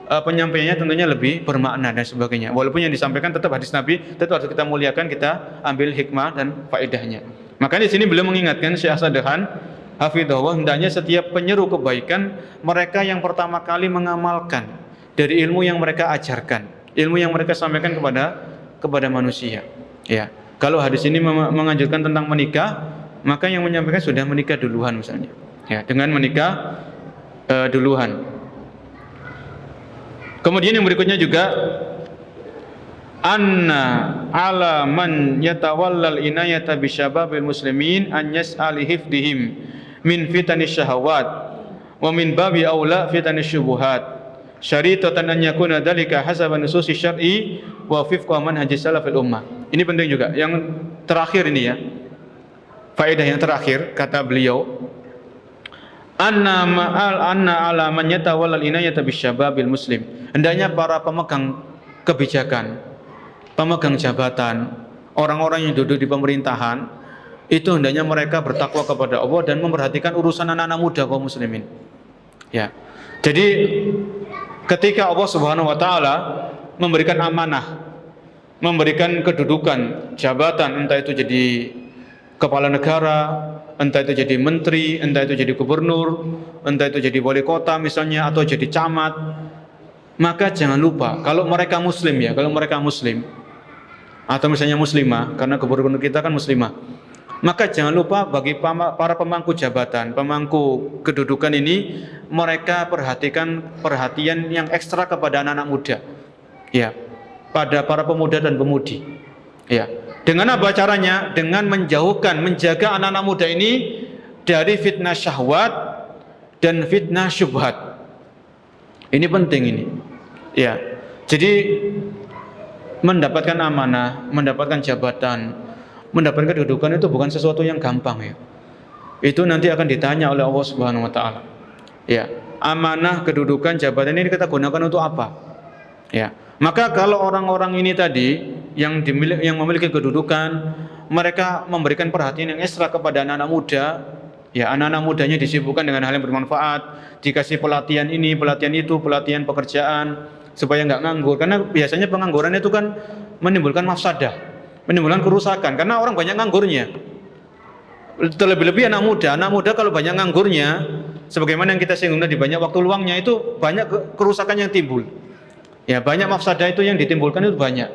penyampaiannya tentunya lebih bermakna dan sebagainya. Walaupun yang disampaikan tetap hadis Nabi, tetap harus kita muliakan, kita ambil hikmah dan faedahnya. Maka di sini beliau mengingatkan, Syekh Sadahan hafizahullah, hendaknya setiap penyeru kebaikan mereka yang pertama kali mengamalkan dari ilmu yang mereka ajarkan, ilmu yang mereka sampaikan kepada manusia. Ya, kalau hadis ini menganjurkan tentang menikah, maka yang menyampaikan sudah menikah duluan misalnya. Ya, dengan menikah duluan. Kemudian yang berikutnya juga, anna ala man yatawallal inayata bisyababil muslimin an yas'ali hifdihim min fitanish syahawat wa min babi aula fitanish syubuhat syaritatan an yakuna dzalika hasaba nususi syar'i wa wifqa manhajis salafil ummah. Ini penting juga. Yang terakhir ini ya, faedah yang terakhir kata beliau, anna ala man yatawallal inayata bisyababil muslim. Hendaknya para pemegang kebijakan, pemegang jabatan, orang-orang yang duduk di pemerintahan itu hendaknya mereka bertakwa kepada Allah dan memperhatikan urusan anak-anak muda kaum muslimin. Ya. Jadi ketika Allah Subhanahu wa taala memberikan amanah, memberikan kedudukan jabatan, entah itu jadi kepala negara, entah itu jadi menteri, entah itu jadi gubernur, entah itu jadi wali kota misalnya, atau jadi camat, maka jangan lupa kalau mereka muslim ya, kalau mereka muslim atau misalnya muslimah, karena gubernur kita kan muslimah, maka jangan lupa bagi para pemangku jabatan, pemangku kedudukan ini, mereka perhatian yang ekstra kepada anak-anak muda, ya, pada para pemuda dan pemudi, ya. Dengan apa caranya? Dengan menjaga anak-anak muda ini dari fitnah syahwat dan fitnah syubhat. Ini penting ini. Ya. Jadi mendapatkan amanah, mendapatkan jabatan, mendapatkan kedudukan itu bukan sesuatu yang gampang ya. Itu nanti akan ditanya oleh Allah Subhanahu wa taala. Ya, amanah, kedudukan, jabatan ini kita gunakan untuk apa? Ya. Maka kalau orang-orang ini tadi yang memiliki kedudukan, mereka memberikan perhatian yang ekstra kepada anak-anak muda, ya, anak-anak mudanya disibukkan dengan hal yang bermanfaat, dikasih pelatihan ini, pelatihan itu, pelatihan pekerjaan supaya nggak nganggur, karena biasanya pengangguran itu kan menimbulkan mafsadah, menimbulkan kerusakan, karena orang banyak nganggurnya. Terlebih-lebih anak muda kalau banyak nganggurnya, sebagaimana yang kita singgung tadi, banyak waktu luangnya, itu banyak kerusakan yang timbul. Ya, banyak mafsadah itu yang ditimbulkan itu banyak.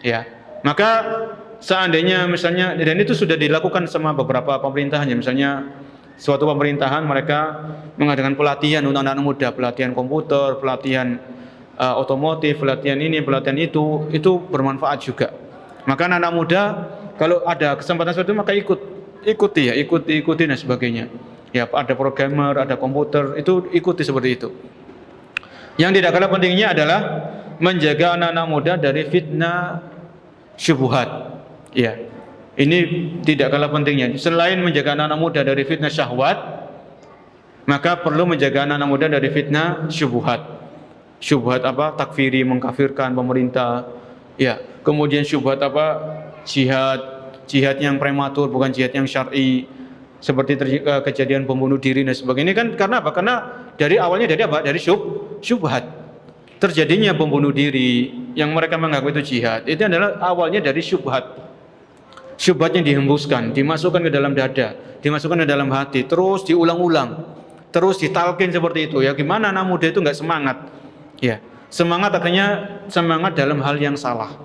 Ya. Maka seandainya misalnya, dan itu sudah dilakukan sama beberapa pemerintahan ya, misalnya suatu pemerintahan mereka mengadakan pelatihan untuk anak-anak muda, pelatihan komputer, pelatihan otomotif, pelatihan ini, pelatihan itu bermanfaat juga. Maka anak-anak muda kalau ada kesempatan seperti itu maka ikuti dan sebagainya. Ya, ada programmer, ada komputer, itu ikuti seperti itu. Yang tidak kalah pentingnya adalah menjaga anak-anak muda dari fitnah syubhat. Ya. Ini tidak kalah pentingnya. Selain menjaga anak-anak muda dari fitnah syahwat, maka perlu menjaga anak-anak muda dari fitnah syubhat. Syubhat apa? Takfiri, mengkafirkan pemerintah. Ya. Kemudian syubhat apa? Jihad yang prematur, bukan jihad yang syar'i. Seperti kejadian bom bunuh diri dan sebagainya. Ini kan karena apa? Karena awalnya dari apa? Dari syubhat. Terjadinya bom bunuh diri yang mereka mengaku itu jihad, itu adalah awalnya dari syubhat. Syubhat yang dihembuskan, dimasukkan ke dalam dada, dimasukkan ke dalam hati, terus diulang-ulang, terus ditalkin seperti itu. Ya gimana anak muda itu nggak semangat? Ya, semangat akhirnya semangat dalam hal yang salah.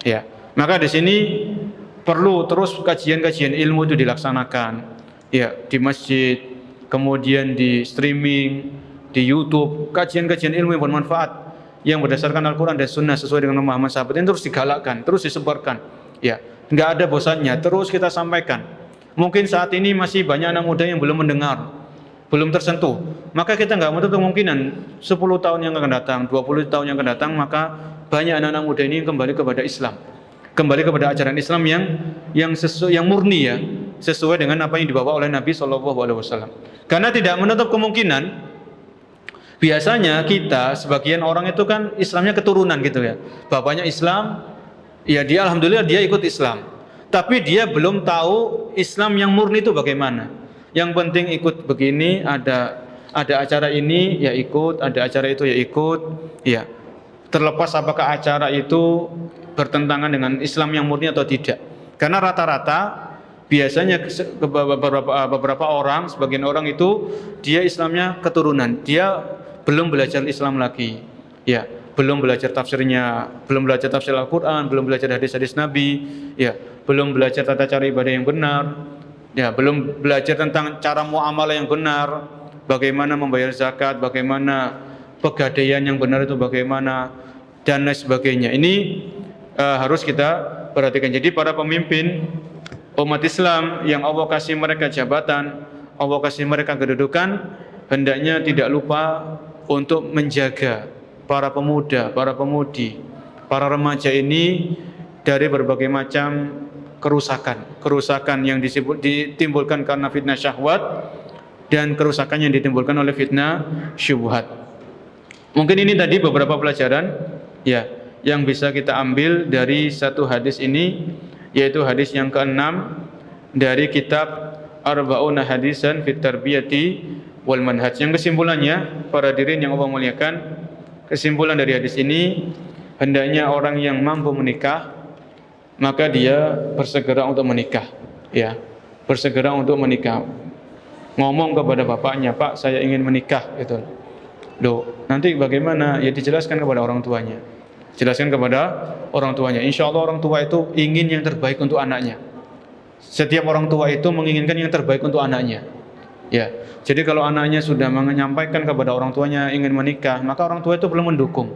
Ya, maka di sini perlu terus kajian-kajian ilmu itu dilaksanakan. Ya, di masjid, kemudian di streaming, di YouTube, kajian-kajian ilmu yang bermanfaat yang berdasarkan Al-Quran dan Sunnah sesuai dengan pemahaman sahabat ini terus digalakkan, terus disebarkan. Ya, nggak ada bosannya, terus kita sampaikan. Mungkin saat ini masih banyak anak muda yang belum mendengar, belum tersentuh. Maka kita nggak menutup kemungkinan 10 tahun yang akan datang, 20 tahun yang akan datang, maka banyak anak-anak muda ini kembali kepada Islam, kembali kepada ajaran Islam yang murni ya, sesuai dengan apa yang dibawa oleh Nabi SAW. Karena tidak menutup kemungkinan, biasanya kita sebagian orang itu kan Islamnya keturunan gitu ya, bapaknya Islam, ya dia alhamdulillah dia ikut Islam, tapi dia belum tahu Islam yang murni itu bagaimana. Yang penting ikut begini, ada acara ini ya ikut, ada acara itu ya ikut, ya terlepas apakah acara itu bertentangan dengan Islam yang murni atau tidak. Karena rata-rata biasanya beberapa orang, sebagian orang itu dia Islamnya keturunan, dia belum belajar Islam lagi, ya, belum belajar tafsirnya, belum belajar tafsir Al-Quran, belum belajar hadis-hadis Nabi, ya, belum belajar tata cara ibadah yang benar, ya, belum belajar tentang cara muamalah yang benar, bagaimana membayar zakat, bagaimana pegadaian yang benar itu bagaimana, dan lain sebagainya. Ini harus kita perhatikan. Jadi para pemimpin umat Islam yang Allah kasih mereka jabatan, Allah kasih mereka kedudukan, hendaknya tidak lupa untuk menjaga para pemuda, para pemudi, para remaja ini dari berbagai macam kerusakan yang ditimbulkan karena fitnah syahwat dan kerusakan yang ditimbulkan oleh fitnah syubhat. Mungkin ini tadi beberapa pelajaran ya yang bisa kita ambil dari satu hadis ini, yaitu hadis yang ke-6 dari kitab Arba'una Hadisan fit Tarbiyati wal Manhaj. Yang kesimpulannya, para hadirin yang Allah muliakan, kesimpulan dari hadis ini, hendaknya orang yang mampu menikah maka dia bersegera untuk menikah, ya, bersegera untuk menikah. Ngomong kepada bapaknya, "Pak, saya ingin menikah," gitu. Loh, nanti bagaimana? Ya dijelaskan kepada orang tuanya. Jelaskan kepada orang tuanya. Insya Allah orang tua itu ingin yang terbaik untuk anaknya. Setiap orang tua itu menginginkan yang terbaik untuk anaknya. Ya, jadi kalau anaknya sudah menyampaikan kepada orang tuanya ingin menikah, maka orang tua itu perlu mendukung.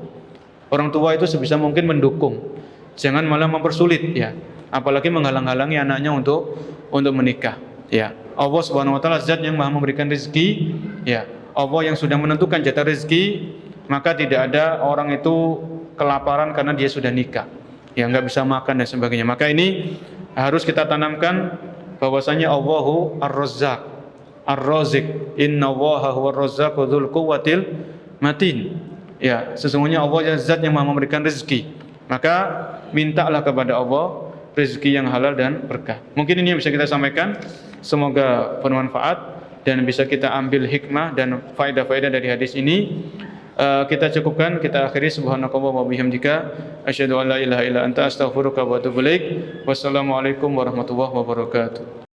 Orang tua itu sebisa mungkin mendukung. Jangan malah mempersulit, ya. Apalagi menghalang-halangi anaknya untuk menikah. Ya, Allah Subhanahu Wa Taala zat yang maha memberikan rezeki. Ya, Allah yang sudah menentukan jatah rezeki, maka tidak ada orang itu kelaparan karena dia sudah nikah, ya, nggak bisa makan dan sebagainya. Maka ini harus kita tanamkan bahwasanya Allahu Ar-Razzaq, Ar-Razik, Innallaha huwar Razzaqu dzul quwwatil matin. Ya, sesungguhnya Allah zat yang maha memberikan rezeki. Maka mintalah kepada Allah rezeki yang halal dan berkah. Mungkin ini yang bisa kita sampaikan. Semoga bermanfaat dan bisa kita ambil hikmah dan faedah-faedah dari hadis ini. Kita cukupkan, kita akhiri. Subhanakallah wa bihamdika asyhadu an la ilaha illa anta astaghfiruka wa atubu ilaik. Wassalamualaikum warahmatullahi wabarakatuh.